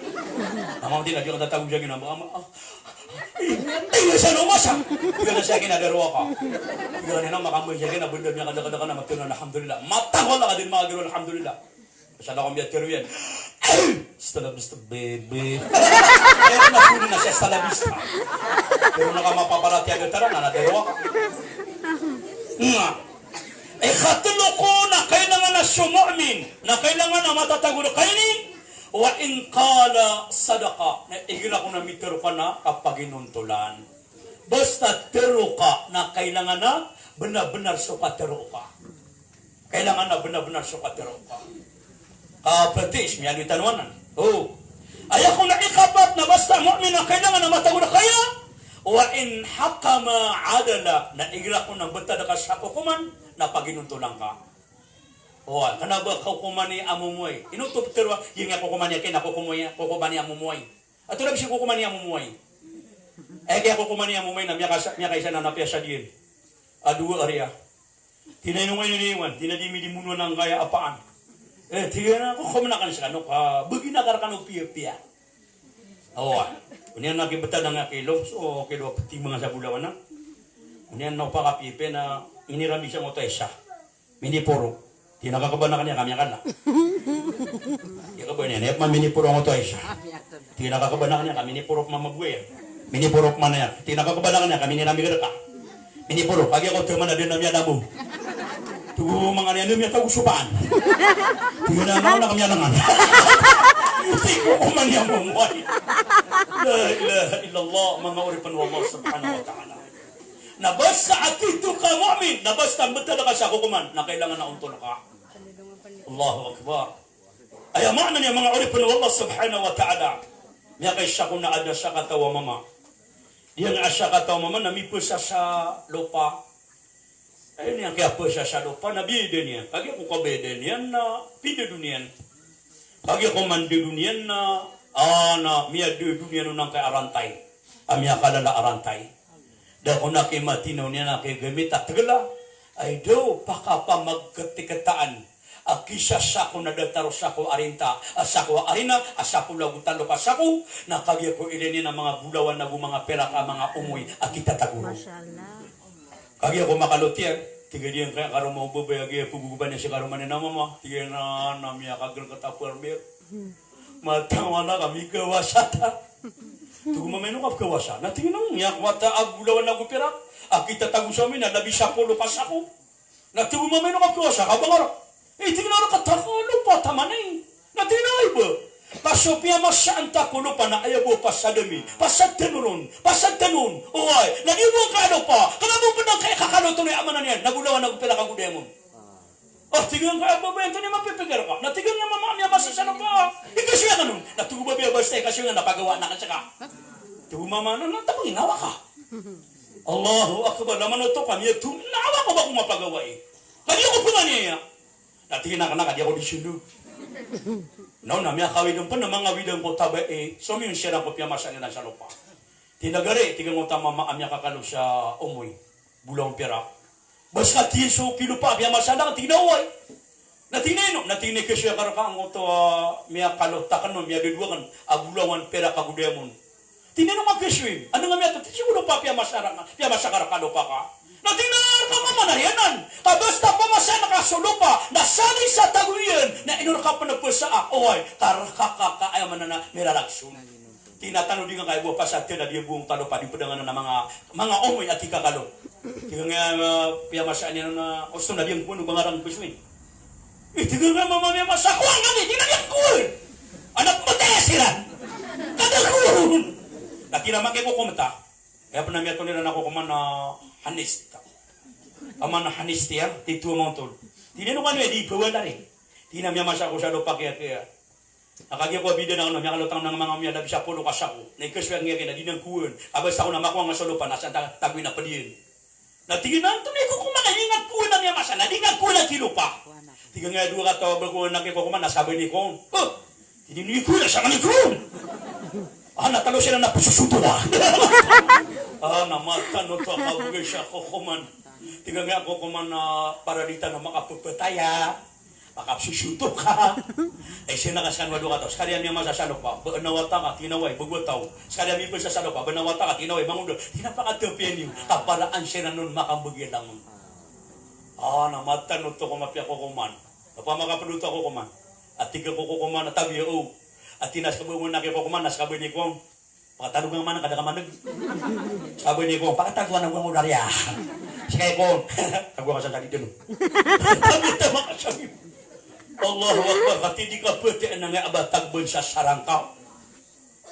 Amang din lagi ka tatawag siya gina mga Ay sa no masa. Tiga na siya gina dero ka. Tiga na makamboy siya gina bunda niya kada na magtunan alhamdulillah. Mata wala ka din magiro alhamdulillah. Masyado kong biya teruyan. Stala bista bebe. Kaya napunin na siya stala bista. Pero nakamapaparati agad tara na nadewa ka. Ikatlo ko na kailangan na sumu'min. Na kailangan na matatagulo kainin. Wa in kala sadaka. Na igira ko na mitero ka na kapag inuntulan. Basta tero ka na kailangan na benar-benar suka tero ka. Kailangan na benar-benar suka tero ka. Pratis, may agwit tanwanan. Ayaw ko na ikapat na basta mu'min na kailangan na matagulo kaya. Wa in hakama adala na igira ko ng bata ka sa kukuman na paginuntulang ka. Kana ba kukuman ni amumuay? Inutup terwa yung kukuman niya kaya kukuman ni amumuay. At tulad siya kukuman ni amumuay. Kaya kukuman ni amumuay na miya kaysa na napya siya din. Dua area. Tinainungay niliwan, tinadimi di muno ng kaya apaan. Tiga na ko kumanakan siya no ka begina karkan upia-pia. Unian na kibata nga kilo so kilo pati mga sa bulawan na. Unian na pa kapipe na inirami siya mo tayo siya. Mini puro. Tinakakaban na kanya kami kan na. Yakaban niya, man mini puro mo tayo siya. Tinakakaban na kanya kami ni puro mamagwe. Mini puro man na. Tinakakaban na kanya kami ni nami ka. Mini puro kagi ako teman na din nami adamu. Tuh mga niya niya tahu supan. Tingnan na kami langan. Tiko man yang memuai. La ilaha illallah mga uripan wa Allah subhanahu wa ta'ala. Nabasa atitu ka mu'min. Nabasta betul ka sa kukuman na kailangan na untol ka. Allahu akbar. Ay makna niya mga uripan wa Allah subhanahu wa ta'ala. Niya kay siya kung na ada siya katawa mama. Diya nga siya katawa mama namipusa sa lupa. Ayun yang kaya apa siya lupa nabi dunia. Kagi ako kabede niyan na pide dunian. Kagi ako mandi dunian na na miya dunia nang kay arantai. Amya kalala arantai. Da ko na kay matinaw niya na kay gamit at tagala. Ay do pakapa magkatikataan. Akisa sa ko na dataro sa ko arinta. Asa ko arina asa ko lagutan lupa sa ko. Nakagi ko ilini na mga bulawan na mga pera ka mga umoy akita taguro. Masyaallah. Kagi ako makalutian, tiga dia kaya karo mau bebaya kaya puguban niya si karo mana nama mah, tiga na namanya kagel ketapur bir, matang mana kami ke wasata, Tugu mameno ka kawasa. Natingnan niya wata agulawan na gupirak. Akita tagu sa amin na labi sa polo pasako. Natugu mameno ka kawasa kabangar. Tingnan ka takalo pa tamanay. Natingnan iba. Kasopia masaan takulo pa na ayabo pasadami. Pasad tenuron. Pasad tenun. Uy, nadibo ka ano pa. Kanamo pa na kaya kakalo tuloy amanan yan. Nagulawan na gupirak ang gudemon. Tingnan ka ba ito niya mapipigil ka. Natingnan niya mama niya masasano pa. Ikasya ka nun. Natugu ba biya basta ikasya nga napagawa na ka siya ka. Tugu mama na tapos ginawa ka. Allahu Akbar. Naman ito kami. Nawa ko ba kung mapagawa eh. Kadi ako pa niya. Natingnan ka na kadi ako di sunod. No, na miya kawidang pa na mga widang ko tabi eh. So yung siya ko piya masya nila sa lupa. Tinagari. Tingnan mo tama maamya kakalo sa umoy. Bulang pira. Basta tiso kilo pa biya masada ka tinaway. Natineno, natinay ka siya karaka ang to miya kalotakan mo miya duduan agulawan pera kagudemon. Tineno ka keswin. Ano nga miya to tiso pa biya masara piya masakara kalo pa ka. Natinar ka mamanayanan. Kabasta pa masana ka sulupa nasali sa taguyan na inur ka pa nagpasa. Oy, karaka ay manana miralaksun. Tinatano din nga kay buwa pa sa atin na di buong talo pa di pedangan na mga omoy at ikakalo. Tiga nga piyamasaan niya na gusto na diyang puno bangarang kusuin. Tiga nga mamamaya masakuan kami, tiga diyang kuwan. Anak mo tayo sila. Kadakuwan. Nakinamagay ko kumata. Kaya pa namin ito nila nakukuman na hanista. Aman na hanistiya, tituwa mo tol. Tinino ka nyo, di pawala rin. Tinamya masako sa lupa kaya. Nakagya ko bida na ano, kalutang ng mga miya labi sa pulo kasako. Naikaswag nga kaya, di nang kuwan. Kabasta ko na makuha nga sa lupa, nasa tagwin na pa diyan. Natingin na, tumay ko kuman, hingat ko na niya masana, hingat ko na kilupa. Tiga nga dua ka tawag ko na kiko kuman, nasabi ni Kong. Hindi ko na sa manikon. Natalo sila na pususuto na. Namatan no to kabugay siya ko kuman. Tiga nga ko kuman na paradita na makapupataya. Makapsusuto ka. Siya nakaskan wado ka to. Sekalian niya masasalok pa. Banawata ka, tinaway, bugwataw. Sekalian niya masasalok pa. Banawata ka, tinaway, mangudol. Tinapakatapyan niyo. Kaparaan siya na nun makambugay lang. Namatan no to kumapya ko kuman. Napamakapaluto ako kuman. At tiga ko kuman na tabi o. At tinas ka mo na ko kuman. Naskaboy ni Kong. Pakatanong nga man, kadakamanag. Sabi ni Kong, pakataguan ang mga ularya. Sige Kong. Taguan ka sa tali dun. Tama ka sabi mo. Allahu Akbar, katindi ka pwede na nga abatagbon sa sarangkaw.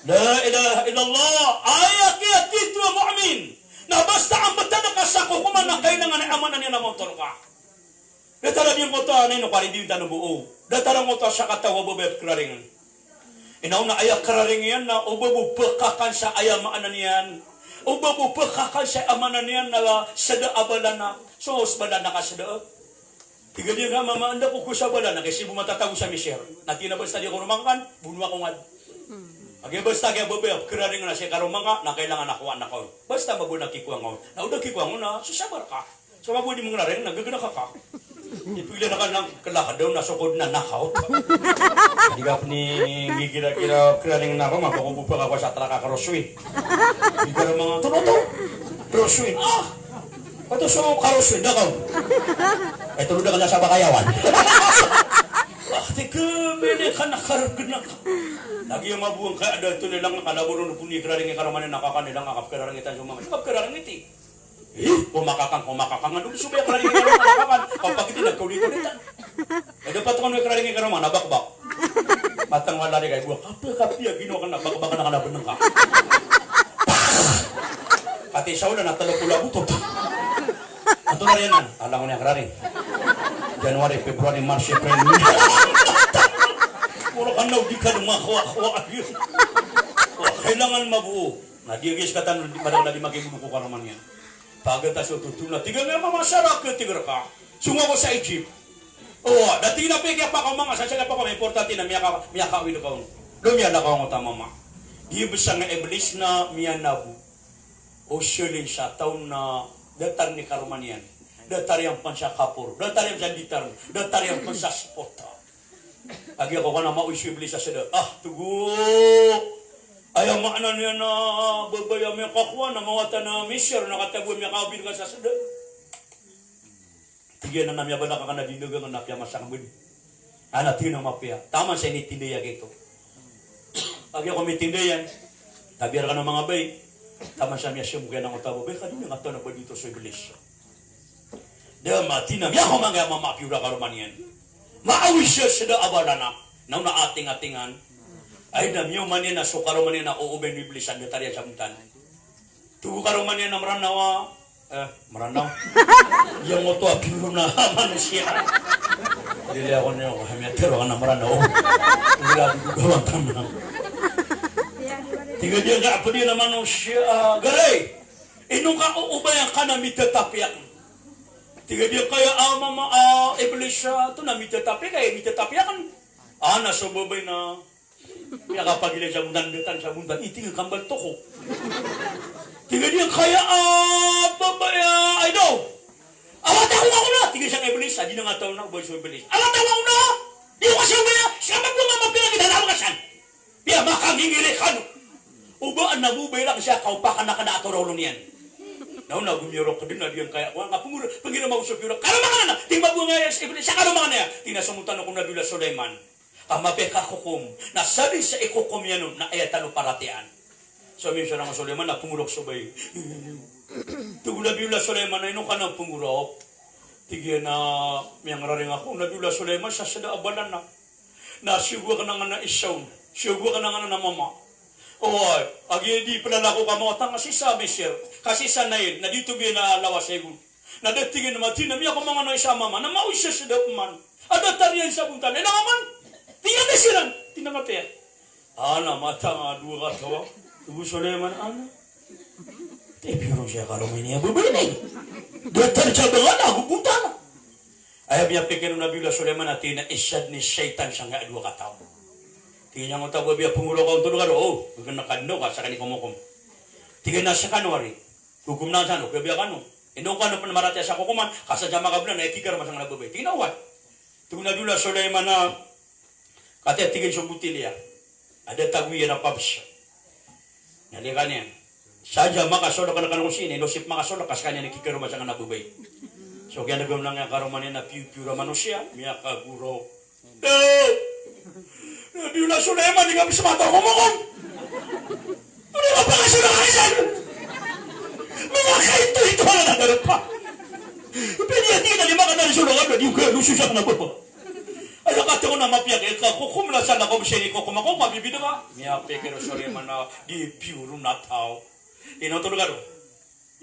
La ilaha illallah, ayat itu mu'min. Na basta ang bata na kasako kuman na kailangan na amanan niya na motor ka. Datara niya mo to, anay no, karindi yung tanong buo. Datara mo to sa katawa bubet kararingan. Inaw na ayak kararingan na ubabupakakan sa ayamaanan niyan. Ubabupakakan sa amanan niyan na sada abala na. So, bala na ka sada. Tiga dia nga mama anda ko kusabala na kasi bumatatago sa miser. Natina basta di ko rumangkan, bunwa ko ngad. Agi basta kaya babay kiraring na siya karumangka na kailangan nakuha na ko. Basta mabuna kikuha ngo. Na udah kikuha ngo na susabar ka. So mabudi mong naring nagagana ka ka. Ipila na ka ng kalakad daw nasukod na knockout. Hindi ka ni gigila-gila kiraring na ako mapakubupa ka sa traka karoswin. Hindi ka mga tunoto. Karoswin. Pato so karoswin na ka. Ito udah kanya sa bakayawan. Tika bede ka nakaragna ka. Lagi yung mabuang ka ada ito nilang nakalaburo na puni kiraring ikaraman na nakakanilang akap kiraring itan yung mga akap kiraring iti. Kumakakang nga doon subaya kiraring ikaraman nakakakan. Kapag iti nagkaulit-ulitan. Dapat ko nung kiraring ikaraman nabakbak. Matang wala rin kayo. Kapya ginawa ka na bakbaka na kalaban ng ka. Pati siya na natalapula butot. Ito na rin yan. Alam ko niya kiraring. Januari, Februari, March, April, May. Puro ka na, di ka lumakwa-kwa yun. Kailangan mabuo. Nagigis ka tanong, madang na di magiguluko ka naman yan. Pagkata sa tutuna, tiga nga mamasarap ka, tiga ka. Sungawa sa Egypt. Dati na pekya pa ka mga, sasya pa ka, may importante na miyakawin ka. Lumiyan na ka ang utamama. Di ba siya nga iblis na miyanabu. O siya sa taon na datar ni Karuman yan. Datar yang pansya kapur, datar yang janditar, datar yang pansya spota. Agi ako ka na mauisibli sa sada. Tugo! Ayaw maanan niya na babaya may kakwa na mawata na misyar na katabuan may kabin ka sa sada. Tigyan na namya ba na ka na dinugang na napya masang budi. Tiyo na mapya. Tama sa initindiya kito. Agi ako may tindiyan. Tabiar ka ng mga bay. Tama siya miya siya mukha ng utabo. Bay, kanina nga ito na ba dito sa Iblis? Dia mati na miya ko mga mamapiura karumanian. Maawi siya sa abalana. Nang naating-atingan. Ay na miyo manian na so karumanian na uuben Iblis ang detarya sa muntan. Tugo karumanian na maranawa. Maranaw. Yung mo ito apiuro na manusia. Dili ako niyo. Hamiyatero ka na maranaw. Hindi lang gawang tanang. Tiga dia gak apa dia na manusia garay. Inong ka uubayan ka na mitatapiak. Tiga dia kaya Iblis to na mitatapiak kaya mitatapiak kan. Nasa babay na kaya kapag ilan sa mundan sa mundan iting kambal toko. Tiga dia kaya babay I know. Awataw na ako na. Tiga siyang Iblis di na nga taon na ubay sa Iblis. Awataw na ako na. Di ko kasi ubay na. Siya magpumamapila kita na kasan. Biya makangingiri ka no. Ubaan na bubay lang siya, kaupakan na ka na atorolo niyan. Na gumiyoro ka din na diyan kaya ko, nga pangina mausap yun, karumangan na, tingmag mo nga siya karumangan na yan. Tinasumutan ako na Nabila Sulaiman, kamape kakukum, nasabi sa ikukum yan na ayatalo paratian. So minsan ang Sulaiman na pumurok subay. Tugo Nabila Sulaiman na ino ka na pumurok. Tigyan na miyang raring ako, Nabila Sulaiman sa sada abalan na. Nasigwa ka na nga na isaw, sigwa ka na nga na mama. Oy, agi di palala ko kamotang kasi sa Mister, kasi sa nail, na dito biya na lawas ego. Na datingin na mati na miya ko mga na isa mama, na mausya sa dapuman. Ada tarian sa punta, na naman, tingnan na silang, tinamate. Mata nga dua katawa, tubo Sulaiman, pero siya karong niya bubinay. Datar siya ba nga, nagupunta na. Ayaw niya pikir na Nabila Sulaiman na tina-isyad ni Shaitan siya nga dua katawa. Tingnan mo tabo biya pungulo ka untuk lugar. Bukan nakadno ka sa kani kumukum. Tingnan na sa kanwari. Hukum na sa no, biya kanu. Ino ka no marati sa kukuman, kasadya makablan na ikikar masang nababay. Tingnan wat. Tung Nabila Sulaiman na kate tingin sa butilya. Ada tagwiya na pabs. Nalikan niya. Sadya makasolo ka na kanong sini, nosip makasolo kas kanya ikikar masang nababay. So kaya nagawin lang nga karuman na piu-piura manusia, miya kaguro. Nabila Sulaiman di kami semata ngomong. Ano nga pa kasi nakaisan? Mga kaito na nadarap pa. Pwede na lima ka na sulungan na di ko luso siya na ba? Ano ka ko na mapiyak ka kukum na sana ko siya ni kukum ako mabibida ka. Miya pekero Sulaiman na di piuro na tao. Tinutulog ka doon.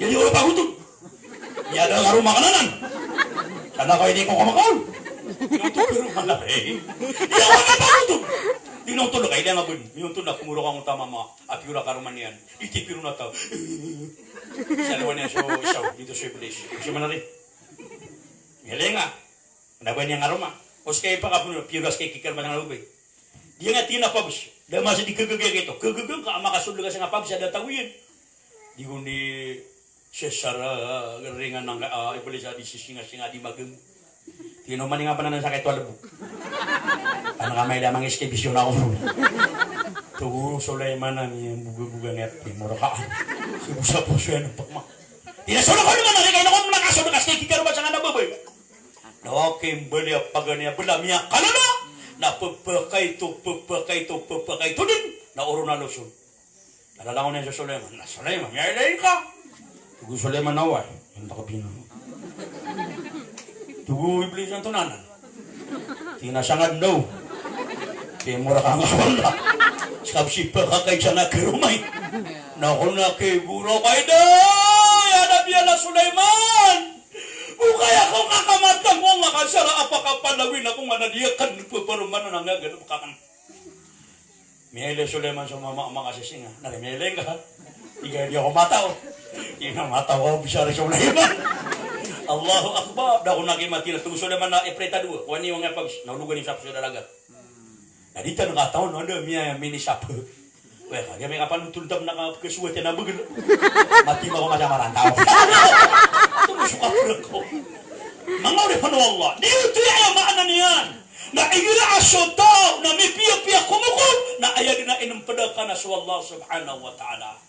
Yan yung pagutog. Yan ang arong makananan. Sana kayo di ko kumakal. Tinutulog ka na eh. Yan ang pagutog. Tinutulog kayo lang abun. Tinutulog na kumuro kang utama mo. At yura karuman yan. Itipiro na tao. Sa lawan niya siya dito sa Iblis. Kasi man na rin. Ngayon nga. Naban niya nga aroma. Os kayo pa kapuno. Piuras kayo kikarman ng lubay. Di nga tinapabos. Dahil masa di kagagag ito. Kagagag ka. Makasulog ka sa nga pabos. Ada tawin. Di kundi Cesar ringan ng Iblis di sisinga-singa di mageng. Tinuman nga pa na sa kaito alabog. Ano ka may lamang eskibisyon ako. Tugo Sulaiman na niya buga-buga net. Mura ka. Sibusa po siya ng pagma. Tinasulong ko naman. Nakikay na ko muna kasulong kasi kikaro ba siya nga nababay. Nawakim bali ang paganya. Balamiya ka na na. Napapakay to din. Nauro na lusyon. Nalala ko na sa Sulaiman. Na Sulaiman, may ilayin ka. Tugo Sulaiman naway. Yung nakapinang. Tugo Iblis ang tunanan. Tinasangad daw. Kaya mura ka nga wala. Skapsipa ka kay siya nakirumay. Naku na kay buro kay daw. Yanap yan na Sulaiman. Bukay ako kakamatang mo nga kasara apakapalawin ako nga nadiyakan. Paparuman na nga ganun kakan. Mihele Sulaiman sa mga sisinga. Narimihele ka. Ika hindi ako mataw. Ika mataw ako bisari Sulaiman. Allahu Akbar. Dako nagimati na tuguso naman na ipreta dua. Wani mga pagis. Naulugan yung sapo sa dalaga. Na dito nakataon. Ano miya mini sapo. Weh, kaya may kapanutultab na kasuwat yan na bagil. Mati ba ko nga sa marantaw. Ito na suka ko. Mga ulit pa na Allah. Dito yung maana niyan. Na igira asotaw. Na may piya-piya kumukul. Na ayaw na inampadak na sa Allah subhanahu wa ta'ala.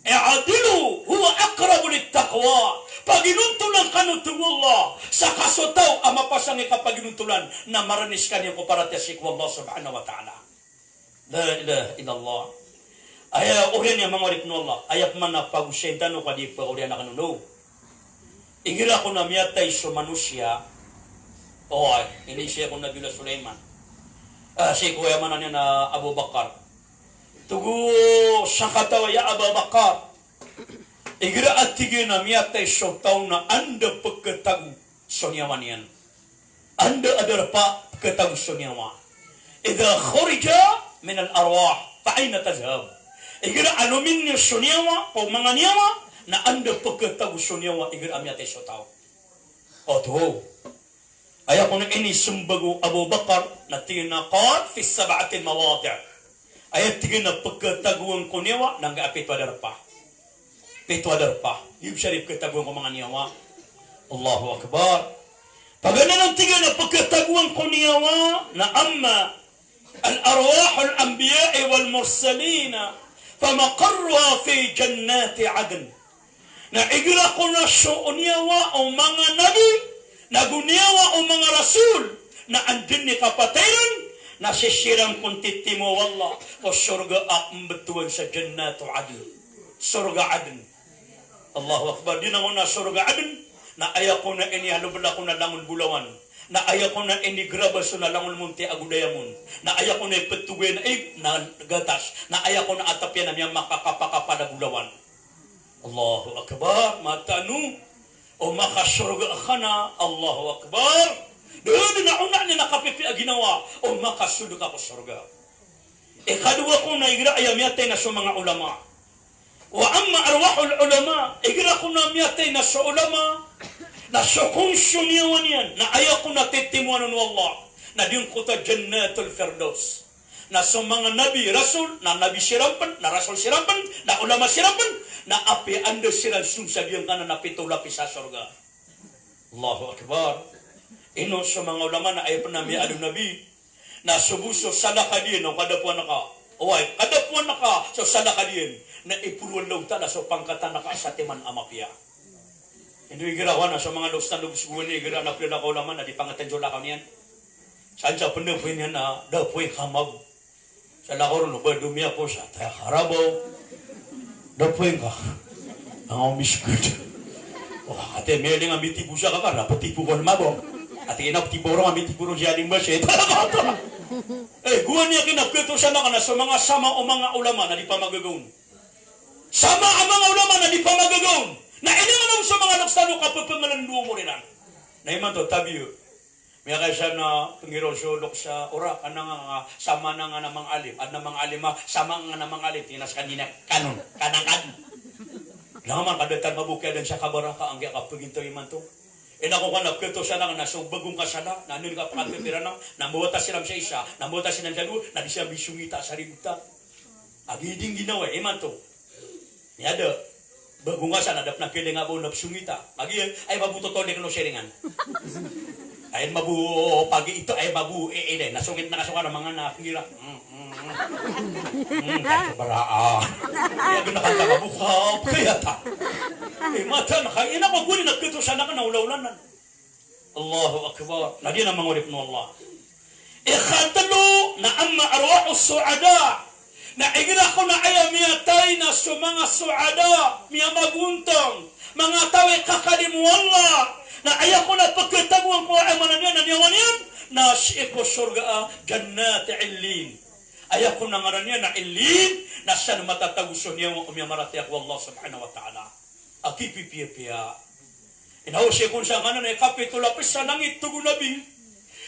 I'adilu huwa akrabu littaqwa. Paginuntulan kanutong Allah sa kasotaw ang mapasangi ka paginuntulan na maranis ka niyang kuparatesik wa Allah subhanahu wa ta'ala. La ilaha illallah. Aya orian yang mangorip no Allah. Aya mana pagusentano kadi pa orian akan no. Igira ko na miyatay so manusia. Oh, ini siya ko Nabiullah Sulaiman. Si kuya man niya na Abu Bakar. Tugu sakatawa ya Abu Bakar. Igira at tigil na miyatay so tao na anda pagkatagu sonyawan yan. Anda adar pa pagkatagu sonyawan. Ida khurija min al-arwah, fa'ayna tazhab. Igira anumin niya sonyawa, o mga nyawa, na anda pagkatagu sonyawa, igira amiyatay so tao. O to. Ayaw ko na ini sumbago Abu Bakar na tinakar fi sab'atil mawadi'. Ayaw tigil na pagkataguan ko niyawa, nang gaapit wadar pa. Pitwadar pa. Yung syarif kataguan ko mga niyawa. Allahu Akbar. Pagana ng tigil na pagkataguan ko niyawa, na amma الأرواح الأنبياء والمرسلين فمقرها في جنات عدن. نعجلا قلنا شؤنيوا أو mga nabi, naguniawa o mga rasul, na andun ni kapatiran, na sisiram kung titimo wallah, o surga ang betuan sa jannatu adn. Surga adn. Allahu Akbar. Di na na surga adn, na ayako na ini halubla ko na langon bulawan. Na ayako na inigrabas na langon munti agudayamun. Na ayako na ipetugay na gatas. Na ayako na atapyan na miya makakapakapada bulawan. Allahu Akbar. Matanu o makasurga ka na. Allahu Akbar. Doon na una ni nakapipi aginawa o makasudok ako surga. Ikadwa ko na igra ayamiyatay na sa mga ulama. Wa amma arwahul ulama, igra ko na miyatay na sa ulama, na sukun sunyawan yan, na ayako na titimuanan wallah, na din ko ta jannatul firdaus. Na sa mga nabi, rasul, na nabi sirampan, na rasul sirampan, na ulama sirampan, na api anda siran sunsabiyang kanan na pitulapi sa surga. Allahu Akbar. Ino sa mga ulama na ayaw pa namin adong nabi, na subuso salakadiin o kadapuan na ka. Uway, kadapuan na ka sa salakadiin, na ipuluan lang tala sa pangkatan na ka sa timan amapya. Hindi igirawan na sa mga lustandog subuan ni igirawan na pila ka ulaman na di pangatanjo lakaw niyan. Saan sa pandapuin niyan na dapuin kamab. Sa lakaw rin, ba dumiya po sa tayo karabaw. Dapuin ka. Ang umiskut. O, ate, meling ang mitipo siya ka ka, napatipo ko na mabong. Ate, inapatipo rin ang mitipo rin siya ding basit. Guwan niya kinapkito siya na sa mga sama o mga ulama na di pa magagawin. Sama ang mga ulama na di pa magagawin. Na ini man sa mga nagstano kapapangalanduo mo rin na. Na iman to, tabi yun. May kaysa na pangirosyo sa ora, kanang sama na nga namang alim. At namang alima, sama nga namang alim. Tinas kanina, kanon, kanang. Langaman kadatan mabukya din sa kabaraka, ang kapaginto iman to. Inako ka napkito siya na nasa bagong kasala, na ano nga pangapipira na mawatas silang sa isa, na mawatas silang sa duwa, na di siya bisungita sa ributa. Agiding ginawa, iman to. Niyada, bagong kasala, nadap na kili nga po napsungita. Magiyan, ay mabuto to, di ka no sharingan. Ay mabu, pagi ito, ay mabu, nasungit na kasuka ng mga nakira. Kaya baraa. Kaya ginakanta ka bukap, kaya ta. Mata na kaya ina ko guni nagkito siya na ka naulaulanan. Allahu Akbar. Lagi na mangurip no Allah. Ikhatalo na amma arwah suada. Na igira ko na ayamiyatay na sa mga suada, miya maguntong, mga tawi kakalimu Allah. Na ayaw ko na pagkataguan ko ay mananyan na niyawan yan, na siiko surga jannat illin. Ayaw ko na ngaran yan na illin, na siya na matataguson niya o miyamarati ako Allah subhanahu wa ta'ala. Akipipiya-piya. Inahusya kung siya nga na ikapitulapis sa langit tugo nabi.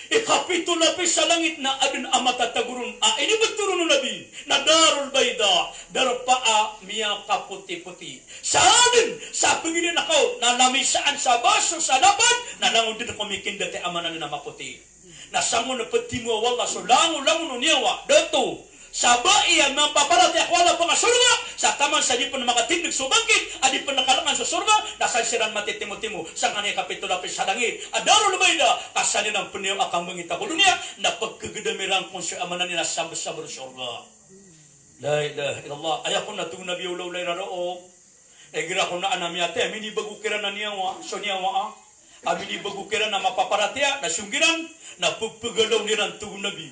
Ikapitulapis sa langit na adun amatatagurun. Ini beturun nabi. Na darul bayda. Darpaa miya kaputi-puti. Sa adun, sa pangilin ako, na lamisaan sa baso sa laban, na langon din kumikin dati amanan na maputi. Nasangon na patimu wala so langon niyawa. Dato. Sabai ang mapaparati akwala pa nga surga, sa taman sa di pa na makatindig sa bangkit, adi pa nakalangan sa surga, nasal siran matitimu-timu, sa nga kapitulapis sa langit. Adaro lumay na, kasali ng puniyam akang mangita ko dunia, na pagkagadamirang kung siya amanan nila sabar-sabar surga. La ilaha illallah, ayaw ko na itong nabiulaw-lay na roo, nagira ko na anamiyate, amini bagukiran na niyawa, so niyawa amini bagukiran na mapaparati, na sunggiran, na pagpagalaw niran itong nabi.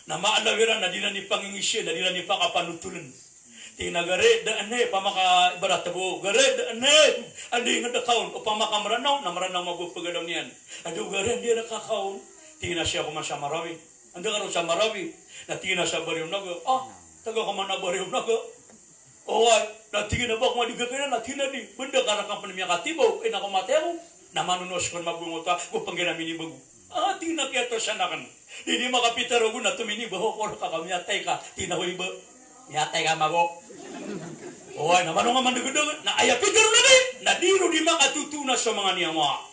Na maalawiran na di na ni pangingisya, na di na ni pakapanutulan. Tina gare da ane pamaka ibarat tabo gare da ane andi nga kaun o pamaka maranaw na maranaw magupagalaw niyan. Adu gare dia nakakaun. Tina siya kumasa marawi. Anda karo sa marawi. Na tina sa bariw naga. Taga ka man na bariw naga. Oy, na tina ba kung madigagana na tina di. Benda karakang panimya katibaw. Ina ko matero. Na manunos kon magbungota. Kupang ginamini bago. Tina kaya to siya nakan. Hindi makapitaro ko na tumini baho ko kakamiyatay ka. Tina ko iba. Miyatay ka mago. Oy, na manong man dugudag. Na ayapitaro na di. Na diro di makatutuna sa mga niyawa.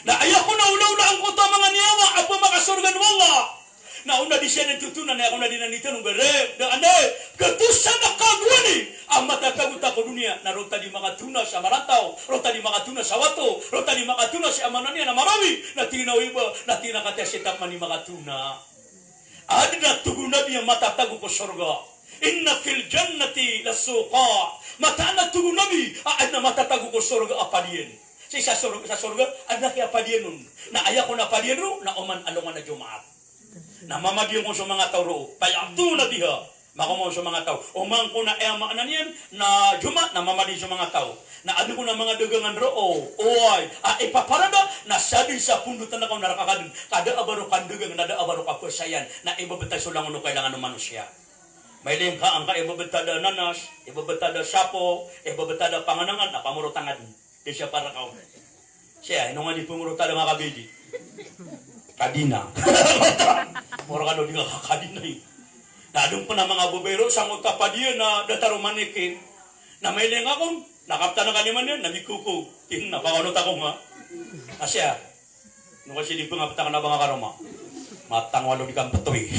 Na ayaw ko na ulaw ang kuto mga niyawa. Apa makasurgan wala. Na una di siya natutunan na ako na dinanita nung gare. Da ane. Katusan na kagwani. Ang matakaguta ko dunia. Na rota di makatuna sa marantaw. Rota di makatuna sa wato. Rota di makatuna sa amananya na marami. Na tinaw iba. Na tinakatya sitap man ni makatuna. Ada na tugunan niya matatago ko surga. Inna fil jannati lasuqa. Mata na tugunan niya. Na matatago ko surga apadiyan. Sa surga. Ada kaya apadiyan nun. Na ayaw ko na apadiyan ro. Na oman alungan na Jumaat. Na mamadiyan ko sa mga tao ro. Payakto na diha. Makumaw sa mga tao. Umang ko na maanan yan. Na Jumaat na mamadiyan sa mga tao. Na adi ko na mga dagangan ro. Oy. Ipaparada. Na sadi sa pundutan na ko narakakadun. Kada abaro kandagang. Nada abaro kapasayan. Na ibabitay sulang ano kailangan ng manusia. May lim ka ang ka ibabitada nanas. Ibabitada sapo. Ibabitada panganangan. Na pamurutangan. Di siya para kao. Siya. Inong nga di pumurutada mga kabidi. Kadina. Mura ka doon di ka kakadina eh. Nadong pa na mga bubero sa mga kapadiya na dataro manikin. Na may ling akong. Nakapta na kaniman yan. Nabikuko. Napakanot ako nga. Asya. Nung kasi di pangapta ka na ba nga karoma. Matangwalo di kang patoy.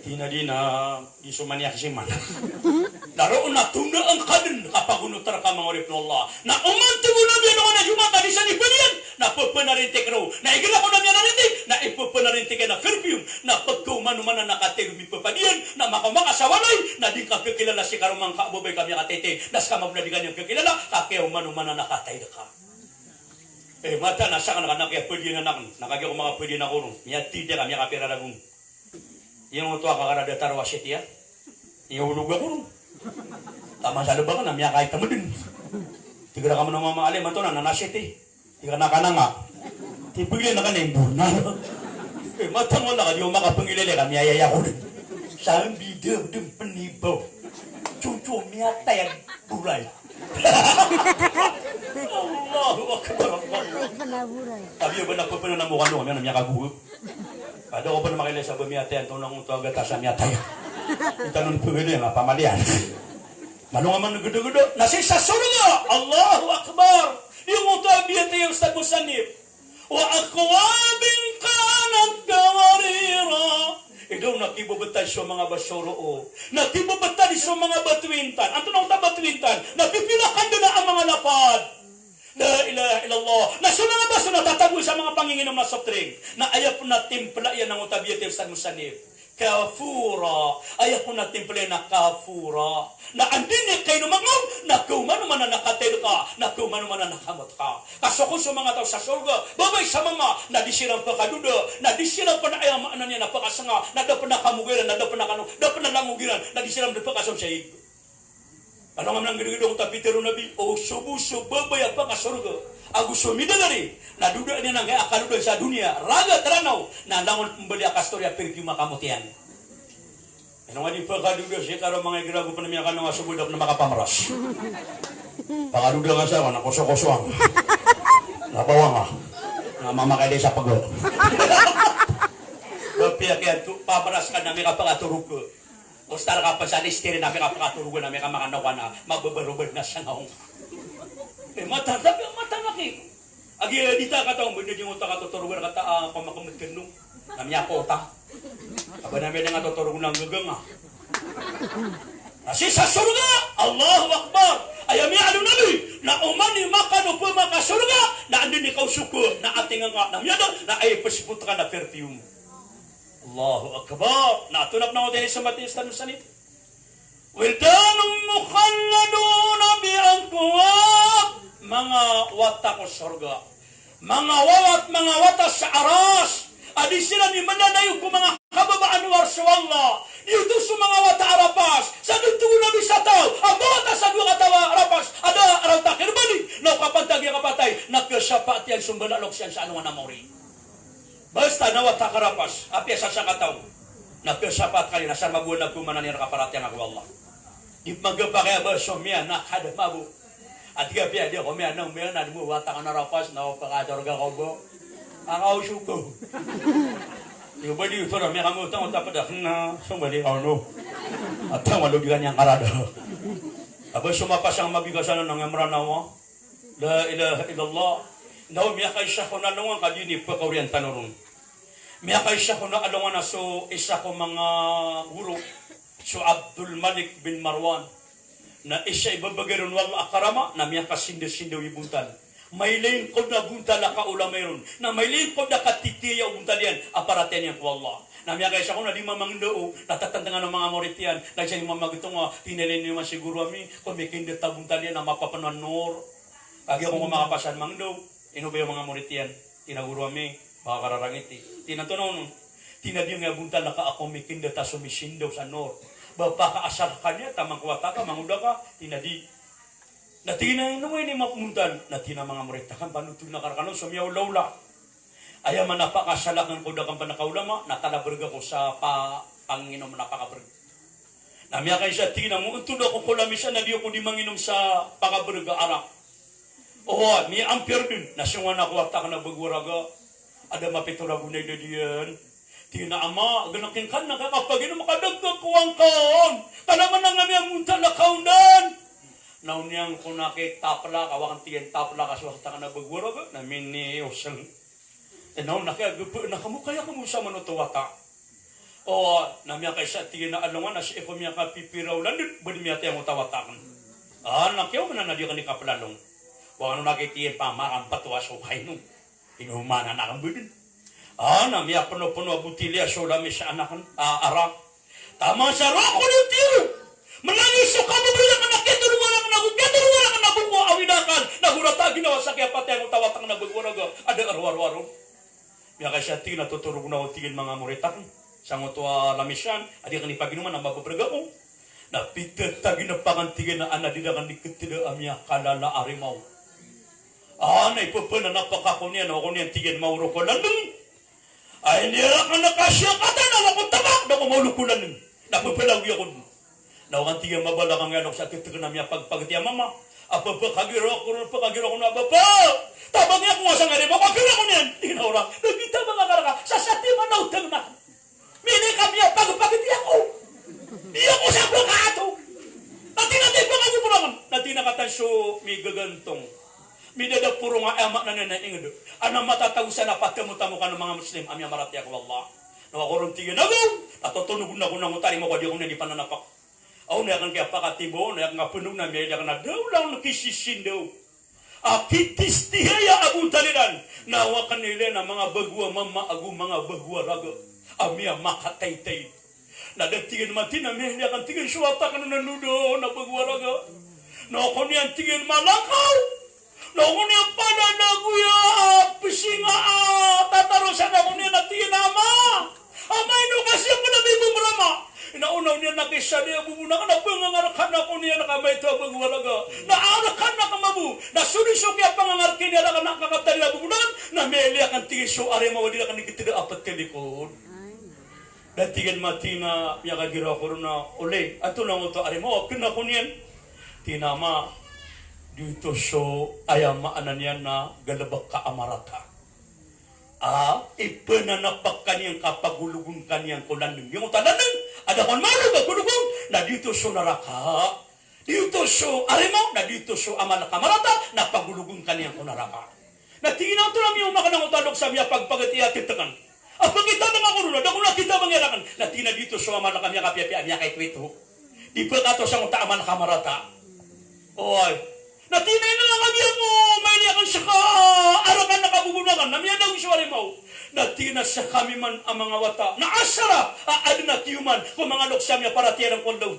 Tina di na isumaniya kasi man. Daroon na tunda ang kadin kapag unutar ka mga urip ng Allah. Na umantigo na biyan ako na humata di sa nipaniyan. Na pagpanarintik ro. Na igila ko na biyan narintik. Na ipagpanarintik na perfume. Na pagkumanuman na nakatego mipapaniyan. Na makamakasawanay. Na di ka kakilala si karumang kaabubay kami katete. Das ka mabladigan yung kakilala. Kakew manuman na nakatay na ka. Mata nasa ka na kaya pwede na nakan. Nakagya ko mga pwede na kurong. Miyati di kami kapira na kung. Yung ito akarada tarwasit ya. Yung ulog ako. Tama sa lubang na miya kahit tamo din. Tigra ka mo ng mga alim. Ito na nanasit eh. Tigra na ka na nga. Tipigli na ka na yung buna. Matang wala ka. Di mo makapangilili ka. Miyayaya ko din. Saan bidyo din panibaw. Chucho miya tayag buray. Allahu Akbar. Sabi yung ba nagpapanan ng mukha doon. Yan na miya kaguhog. Kada ko pa na makilala sa bumiyate ang tunang ito agad sa miyatay. Itanong po gano'n nga, pamalian. Manong naman naggudo-gudo. Nasisa surga! Allahu Akbar! Yung ito ang biyate yung sa musanib. Wa akwabing kanat gawarira. Ikaw nakibubatay sa mga basuro o. Nakibubatay sa mga batuintan. Ang tunong ta batuintan. Napipilakan doon na ang mga lapad. La ilaha illallah. Na sa mga baso natatago sa mga panginginom na soft drink. Na ayaw po na timpla yan ang utabiyate sa musanib. Kafura. Ayaw po na timpla yan na kafura. Na andinig kayo numangaw. Na kumanuman na nakatel ka. Na kumanuman na nakamot ka. Kasoko sa mga tao sa surga. Babay sa mga nadisirang pakaduda. Nadisirang pa na ayaw maanan niya napakasanga. Nada pa na kamugiran. Nada pa na kanong. Nada pa na langugiran. Nadisirang na pakasong sa iyo. Ano nga nang gini-gini ko tapitero nabi, o subuso babaya pa ka surga. Agus sumidagari, naduda niya nang akaludan sa dunia, raga teranaw, na nangon pembeli akastorya perfume makamutian. Ano nga di pa kaduda siya, karo mga igirago pa namin akan nga subudak na makapamras. Pakaduda nga sa, nakoso-koso ang. Nabawa nga, nga mamakay sa pagod. Bapiya kaya, pamaras ka na may kapakaturog ko. O star ka pa sa listerin na may kapakaturugan na may kamakanawa na mababarubad na siya ngaong. Mata laki. Agi dita ka taong benda yung utak ka tuturugan ka ta pamakamit ka nung. Namya ko ta. Aba namin nga tuturugan ng gagang ah. Nasi sa surga! Allahu Akbar! Ayami ano nabi? Na umani makano po makasurga na andin ikaw suko na ating nga namya na ay pasiput ka na perfume. Allahu Akbar. Natunap na ko din sa Matius tanusanit. Wildanum mukhalladuna bi'angkuwab. Mga wata ko surga. Mga wata sa aras. Adi sila ni mananayo ko mga kababaan warso Allah. Dito sa mga wata arapas. Sa dito ko nabi sa tao. syafaat yang sumber alok siyan sa anong anamori. Basta nawat takarapas, api sa sakataw. Napil syafaat kali na saan mabuhan na kumanan niya kaparat yang ako Allah. Di magpakaya ba sumya na kada mabu. At gabi dia kumya nang mel na mo watakan na rapas na pakadorga ko bo. Ang ausuko. Yung ba di ito na may kamu tang tapada na sumali ano. At ang malugiran yang arada. Aba sumapas ang mabigasan ng amranawa. La ilaha illallah. Naw miya kay siya ko na lungang kadini pagkaurian tanurong. Miya kay siya ko na alungan na so isa ko mga guru. So Abdul Malik bin Marwan. Na isa ibabagaron wala akarama na miya kasinda-sindaw ibuntan. May lingkod na buntal na kaula mayroon. Na may lingkod na katitiya buntal yan. Aparaten yan ko Allah. Na miya kay siya ko na di mamangdo. Natatantangan ng mga moritian. Na siya yung mamagito nga. Tinalin niyo masiguro kami. Kung may kindat na buntal yan na mapapanuan nor. Kaya kung makapasan mangdo. Ino ba yung mga moritian? Tinaguro kami. Baka kararangiti. Tinatunaw tinadiyang nga buntal na ka ako may kindat na sumisindaw sa nor. Bapakaasar ka niya. Tamang kuwata ka. Manguda ka. Tinadi. Natina no ini mapuntan. Natina mga morita kan panutun na karakano. Sumiyaw lawla. Ayaman napakasalakan ko dakang panakaulama. Nakalaberga ko sa Panginoon napakaberga. Namya kayo sa tina mo. Untud ako kulamisa na diyo ko di manginom sa pakaberga arak. Oh, mi ampir din. Nasungan ako at ka na bagwaraga. Ada mapitura gunay na diyan. Tina ama, ganakin kan nakakapaginom makadagdag ko ang kaon. Kanaman na nga ang munta na kaundan. Naun niyang kung nakitapla, kawakan tiyan tapla kaswakta ka na bagwaraga. Namin ni Osang. Naun nakamukaya ka mo sa manutuwata. O, namya kay sa tiyan na alungan na si Eko miya kapipiraw landit. Badi miya tayo mo tawatakan. Nakyaw man na diyo ka ni kapalalong. Huwag ano nakitiyan pa, makang patuwa so kayo nung. Inumana na kang budin. Namya puno-puno butilya so dami sa anakan, arak. Tama sa roko niyo tiyo. Manangis so kamo berilang ka nakitulungan ang nakukitulungan ang nabuko awinakan. Nagurata ginawa sa kaya pati ang tawatang nabagwaraga. Ada arwar-warong. Miya kay siya tingin natuturog na tingin mga muritak. Sa ngutua lamisyan, adi kan ipaginuman ang mababraga ko. Napitat tagi na pangantigin na anadidakan di ketida amya kalala arimaw. Naipapana napakako niya na ako niyan tigin mauro ko landeng. Ay nira ka nakasya kata na ako tabak na ko mauro ko landeng. Napapalawi ako. Nawakan tigin mabala kang yanok sa titik na miya pagpagatiya mama. Apapakagiro ko na bapa. Tabang niya kung asang arimaw. Kapila ko niyan. Tinaura. Nagkita mga karaka. Sa satiman na utang na. Mini kami ang pagpagatiya ko. Iya ko sa plakato. Natinatay pa kayo po naman. Natinakatan so may gagantong. Midada puro nga amak na nanaing do. Anong matatawusan na patamu-tamu ka ng mga Muslim. Amya marati ako Allah. Nawakurong tigil. Natutunog na ko ng utari mo. Kadi ako na di pananapak. Ako na yakan kaya pakatibo. Na yakan nga punog na may yakan na daw lang nakisisin daw. Akitis tihaya abong taliran. Nawakan nila na mga bagwa mama agu mga bagwa raga. Amya makataytay. Nadatingin mati na may yakan tigil suwata ka na nanudo na bagwa raga. Nawakan niyan tigil malakaw. Naku niya pala na kuya, pisinga tatarosan ako niya na tinama. Amay no kasi ako na may bumrama. Inaunaw niya nakisa niya, bubuna ka na pangangarakan ako niya nakamay ito ang walaga. Naarakan na kamabu, nasunisok niya pangangarkin niya na nakakaptali na bubunan, na meli akan tiso, are mawali na kanikitida apat kalikod. Datingan mati na yakagira ko na uli, ato lang ito, are mawapin ako niyan. Tinama. Dito so ayam maanan yan na galabak ka amarata. Ipananapak kaniyang kapagulugun kaniyang kulandeng. Yung talaneng, adakan malo gagulugun na dito so naraka. Dito so arimaw na dito so amalak amarata na pagulugun kaniyang kunaraka. Natinginaw ito namin yung makanang utalok sa miya pagpagatiya titakan. Pagkita ng ako nula, dako nakita mangyarakan. Natina dito so amalak kami kapiapian niya kay twito. Di pa kato sa uta amalak amarata. Oy. Natinay na lang kami mo, may niyakan siya ka, arakan na kabubunakan, namiyan daw iswari mo. Natina sa kami man ang mga wata, na asara, adi na tiyuman, kung mga loksam niya para tiyarang kong daw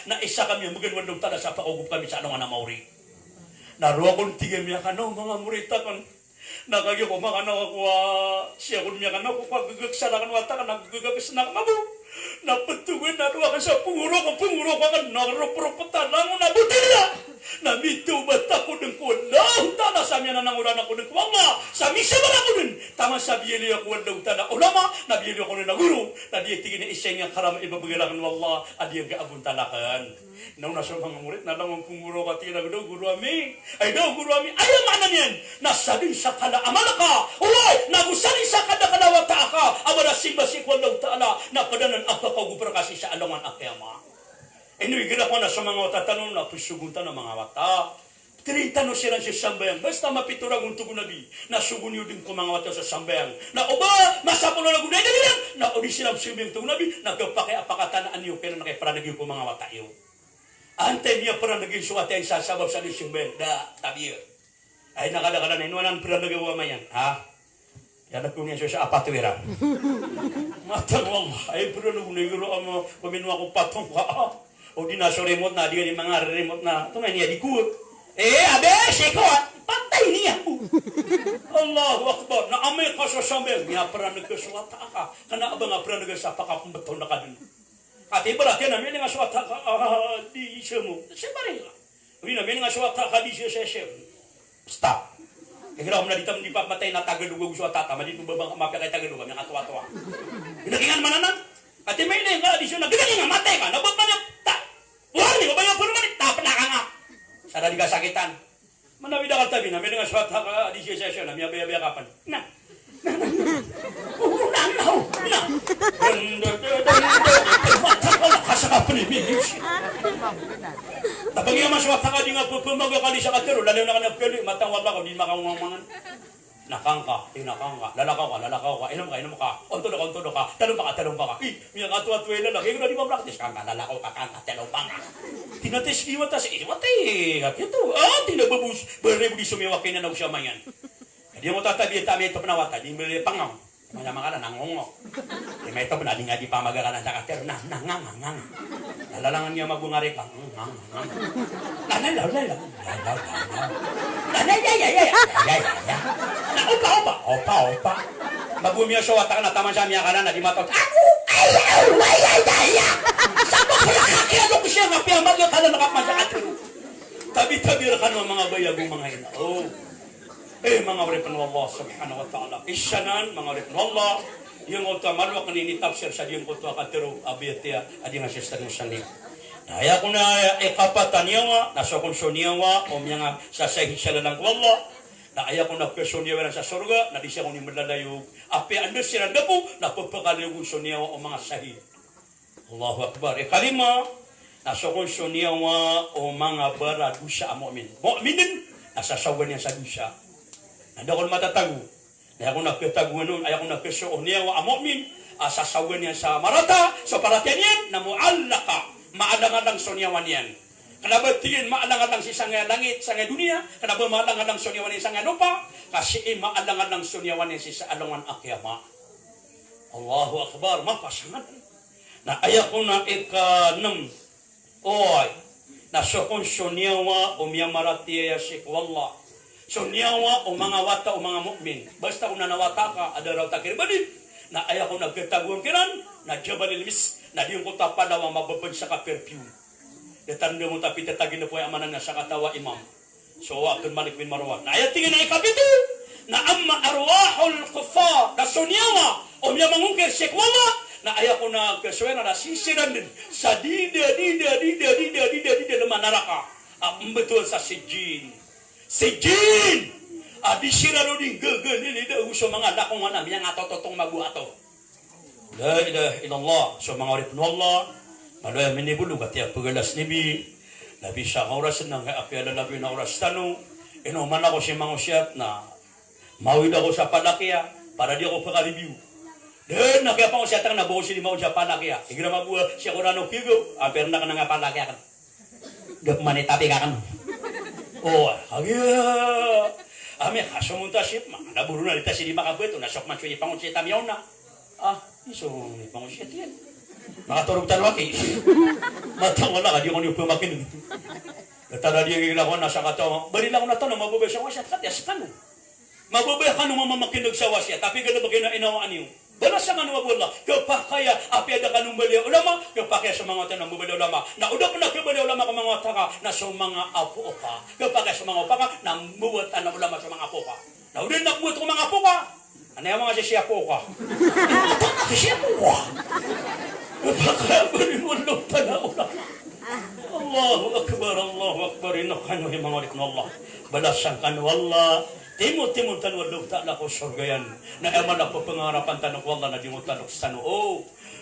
na isa kami, magan daw tala sa pakugup kami sa anong anamauri. Naruwa kong tigil niya ka, no, mga murita kan, nakagyo ko, mga anak ako, siya kong niya ka, no, kung pagagagsalakan wata ka, nagagagas na kamabu. Napatungin na doon ka sa punguro ka naropropota lang na butilya. Namito ba't ako ng kulang tala sa amya na nanguran ako ng wala sa misa man ako nun tama sabiyeli ako wala utana ulama nabiyeli ako na guru na di tingin na iseng yang karam ibabagalangan wala adi yang gaabun talakan nauna sa mga murid na lang kung guru ka tingin na guru ami ay daw guru ami ayaw mana niyan nasabi sa kada amalaka uway nagusali sa kada kalawata ka awala simba si wala utana na padanan apa kau gupra kasi sa alongan akyama inoy gila ko na sa mga tatanong na pusuguntan ng mga wata Tirita no siya sa sambayang. Basta mapiturag unto ko nabi. Nasugun yun din ko mga wata sa sambayang. Na oba, masapo na nagunay na nilang. Na odi silang sumiyang ito nabi. Nagpakiapakatanaan niyo. Pero nakiparanagin ko mga wata yun. Antay niya paranagin suwata yung sasabab sa sambayang. Da, tabi yun. Ay nakadakala na inuwanan paranagin ko mayan. Ha? Yan ako niya siya sa apatwira. Matang Allah. Ay paranagin ko mo. Kuminwa ko patong ka. O di na so remote na. Di ka mga remote na. Ito nga niya di kuot. Abe, sekuat, patay niya po. Allahu Akbar, naamay ka sa sambil, niya para nagkasuwata ka, kana ba nga para nagkasapa kung bato na ka dun. At ibarat yan, namin nga suwata ka, di siya mo, siya pa rin ka. Hindi namin nga suwata ka, di siya siya. Stop. Kaya mo na dito, hindi pa matay na tagalugog suwata, mali ito babang mapya kay tagalugog, yung katuwa-tuwa. Ginagingan mananan, at may na yung di siya na, ginagingan, matay ka, nabot man yung, wala, di ba yung puro manit, tapan na ka nga. Sana di kasakitan. Manawid akal tabi na, may nga swat haka di siya siya na, may abaya kapan. Na. Kasakapan ni Bibis. Tapos nga maswat haka di nga pumagakali sa katero, lalo na ka nagpili, matawag ako, di makawangan. Nakangka, tinakangka, lalakaw ka, inom ka, onto ka, talong pa ka. May nga tuwa-tuwa na lang, kaya di ba practice? Kangka, lalakaw ka, talong pa ka. Tinates iwatas, iwatay, ito, tinababus, berebuli sumiwak na daw siya mayan. Hindi mo tatabi, tami ito panawata, di mo pangaw. Manyaman ka na, nangongo. Di may ito pa na, di nga di pa magagalan sa katero, nanganganganga. Lalalangan niya magbungari ka, Opa. Magumiya siya wata ka na taman siya miya ka na di matot. Ako! Ay! Sabo ko lang kakiyalo ko siya nga piya magyo ka na nakapman sa katero. Tabi-tabi ka ng mga bayagong mga ina. Mga waripan ng Allah subhanahu wa ta'ala. Isyanan, mga waripan ng Allah. Yung oto malwa kaninitap siya sa diyong oto katero abiyatya adi nga siya sa nusan niya. Naya ko na ikapatan niya nga, nasa konsyon niya nga, o mga nga sasahid siya lang ko Allah. Naya ko na person niya sa surga, na di siya kong nimadalayo. Api ando siya na po, napapakalayo konsyon niya o mga sahid. Allahu Akbar. Ikalima, nasa konsyon niya nga, o mga bara dusya ang mu'min. Mu'minin, nasa sawa niya sa dusya. Nanda ko matatago. Naya ko nakitago nun, ayaw ko nakisyon niya nga ang mu'min, sasawa niya sa marata, so paratiyan yan, na mu'allaka. Maalangan lang sonyawan yan. Kenapa tingin maalangan lang si sangay langit, sangay dunia? Kenapa maalangan lang sonyawan yan sangay lupa? Kasi maalangan lang sonyawan yan si sa alangan akyama. Allahu Akbar, mapasangan. Na ayak ko na ika-6. Oy, nasokon sonyawa o miyamaratiya sikwallah. Sonyawa o mga wata o mga mukmin. Basta kung nanawata ka, ada raw takirbalid. Na ayak ko nagkataguan kiran, na jabalil mis. Na di yung kuta pa daw ang mababad sa ka-perfume. Datanda mo tapi tatagin na po yung amanan na sa katawa imam. So, akin Malik bin Marwan. Na ayat tingin na ikapito, na amma arwahul kufa, na sunyawa, o miya mangungkir sekwala, na ayat ko na kaswena na sisiran din, sa dida naman naraka, betul sa sijin. Sijin! Adisira no din, gagalilig, uso mga lakongan na, miya nga tototong maguato. La ilaha illallah. So mga orip ng Allah, malaya minibulog at yung pagalas nibi, labi siya oras nang apyala labi na oras tanong, inuman ako si mga usyat na mawid ako sa palakya para di ako paka-review. Dan nakaya pa ko siya tang nabuo siya di mawid sa palakya. Igra mabuha siya ko na nung pigo, pero na ka na nga palakya ka. Gap manitabi ka ka no. Hagya. Ame kasumunta siya, naburo na lita siya di makabueto, nasok man siya ipangon siya tamiyaw na. Iso ni pangusya yan. Makaturog talwaki. Matang wala ka, di ko niyo pumakin. Katala di yung ilakon nasa katawa. Bari lang ko na ito na mabubay sa wasya. Katyas ka no. Mabubay ka no mamakinog sa wasya. Tapi gano'n ba kayo na inawaan niyo? Balasangan wa bola kepakaya apa ada kanung beli ulama kepakaya semangat nang beli ulama na udah pernah ke beli ulama kamang wataka na semangat apu oka kepakaya semangat oka nang buat anak ulama semangat oka na udah nak buat kamang apu oka ana mga siya oka siya oka kepakaya beli ulama tanah ulama Allahu akbar inna kanu himangalik Allah balasan kan wallah Timot tan wallo ta na ko surgayan na eman ako pangarapan tanok wala na dimot tanok sano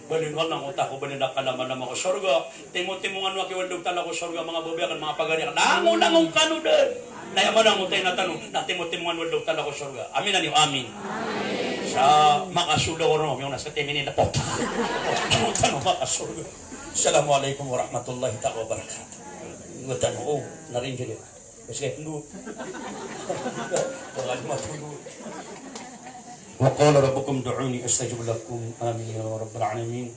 balin wala ko ta ko balin nakalaman na ko surga timot ngan wa ki wallo ta na ko surga mga babayan mga pagari nangong kanu de na eman ang utay na tanong na timot ngan wallo ta na ko surga amin ani amin sa makasulo ro yung nasa temini na pota tanong makasurga assalamualaikum warahmatullahi ta'ala wabarakatuh ngutan narin jeli Masih dulu. وقال ربكم دعوني استجب لكم امين يا رب العالمين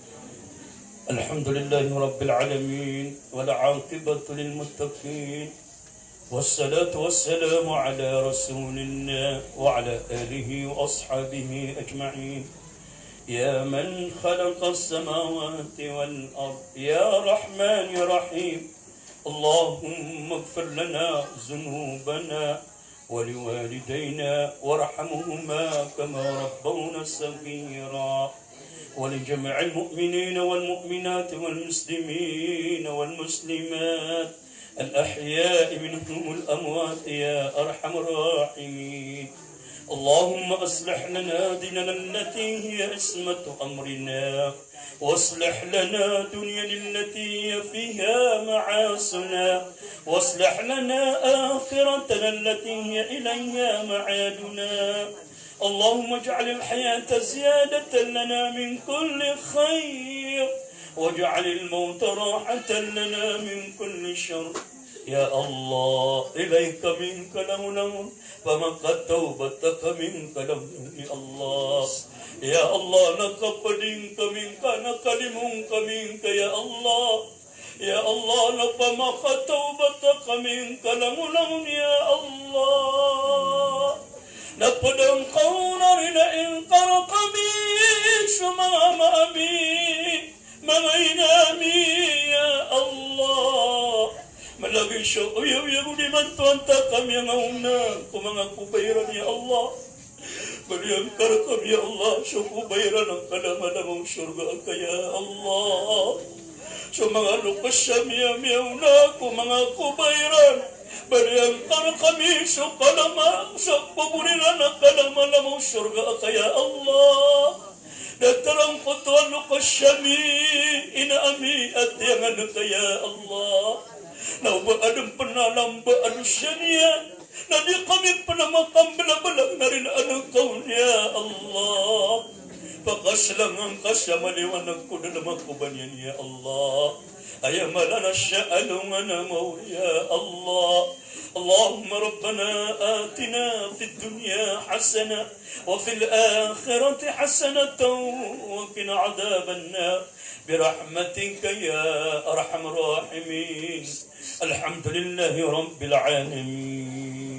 الحمد لله رب العالمين والعاقبة للمتقين والصلاة والسلام على رسول الله وعلى آله وأصحابه أجمعين يا من خلق السماوات والأرض يا رحمن يا رحيم اللهم اغفر لنا ذنوبنا ولوالدينا وارحمهما كما ربونا صغيرا ولجميع المؤمنين والمؤمنات والمسلمين والمسلمات الأحياء منهم الأموات يا أرحم الراحمين اللهم أصلح لنا ديننا التي هي عصمة أمرنا واصلح لنا دنيا التي فيها معاصنا واصلح لنا آخرتنا التي هي إليها معادنا اللهم اجعل الحياة زيادة لنا من كل خير واجعل الموت راحة لنا من كل شر يا الله إليك منك لون فمن توبتك منك لون يا الله يا الله نقبلك منك نكلمك منك يا الله يا الله نفمك توبتك منك لون يا الله نقدم قولنا إن قرق بيش مام أمين مغينامي يا الله malagi siya uyaw di man tuanta kami ang auna kung mga kubayran ya Allah Baliang karakam ya Allah siya kubayran ang kalaman ng surga kaya Allah siya mga lukas siya miyaw na kung mga kubayran baliang karakami siya kalaman siya paburiran ang kalaman ng surga kaya Allah datarang kutuan lukas siya inaami at yangan kaya Allah Naubaan penalam ba'anusyanya Nadi kami penamakam bela-belang narin anang kau ya Allah Pakaslangang kasamaliwanag ko dalam aku banyan ya Allah Ayamalana sya'alungana mau ya Allah اللهم ربنا آتنا في الدنيا حسنة وفي الآخرة حسنة وقنا عذاب النار برحمتك يا أرحم الراحمين الحمد لله رب العالمين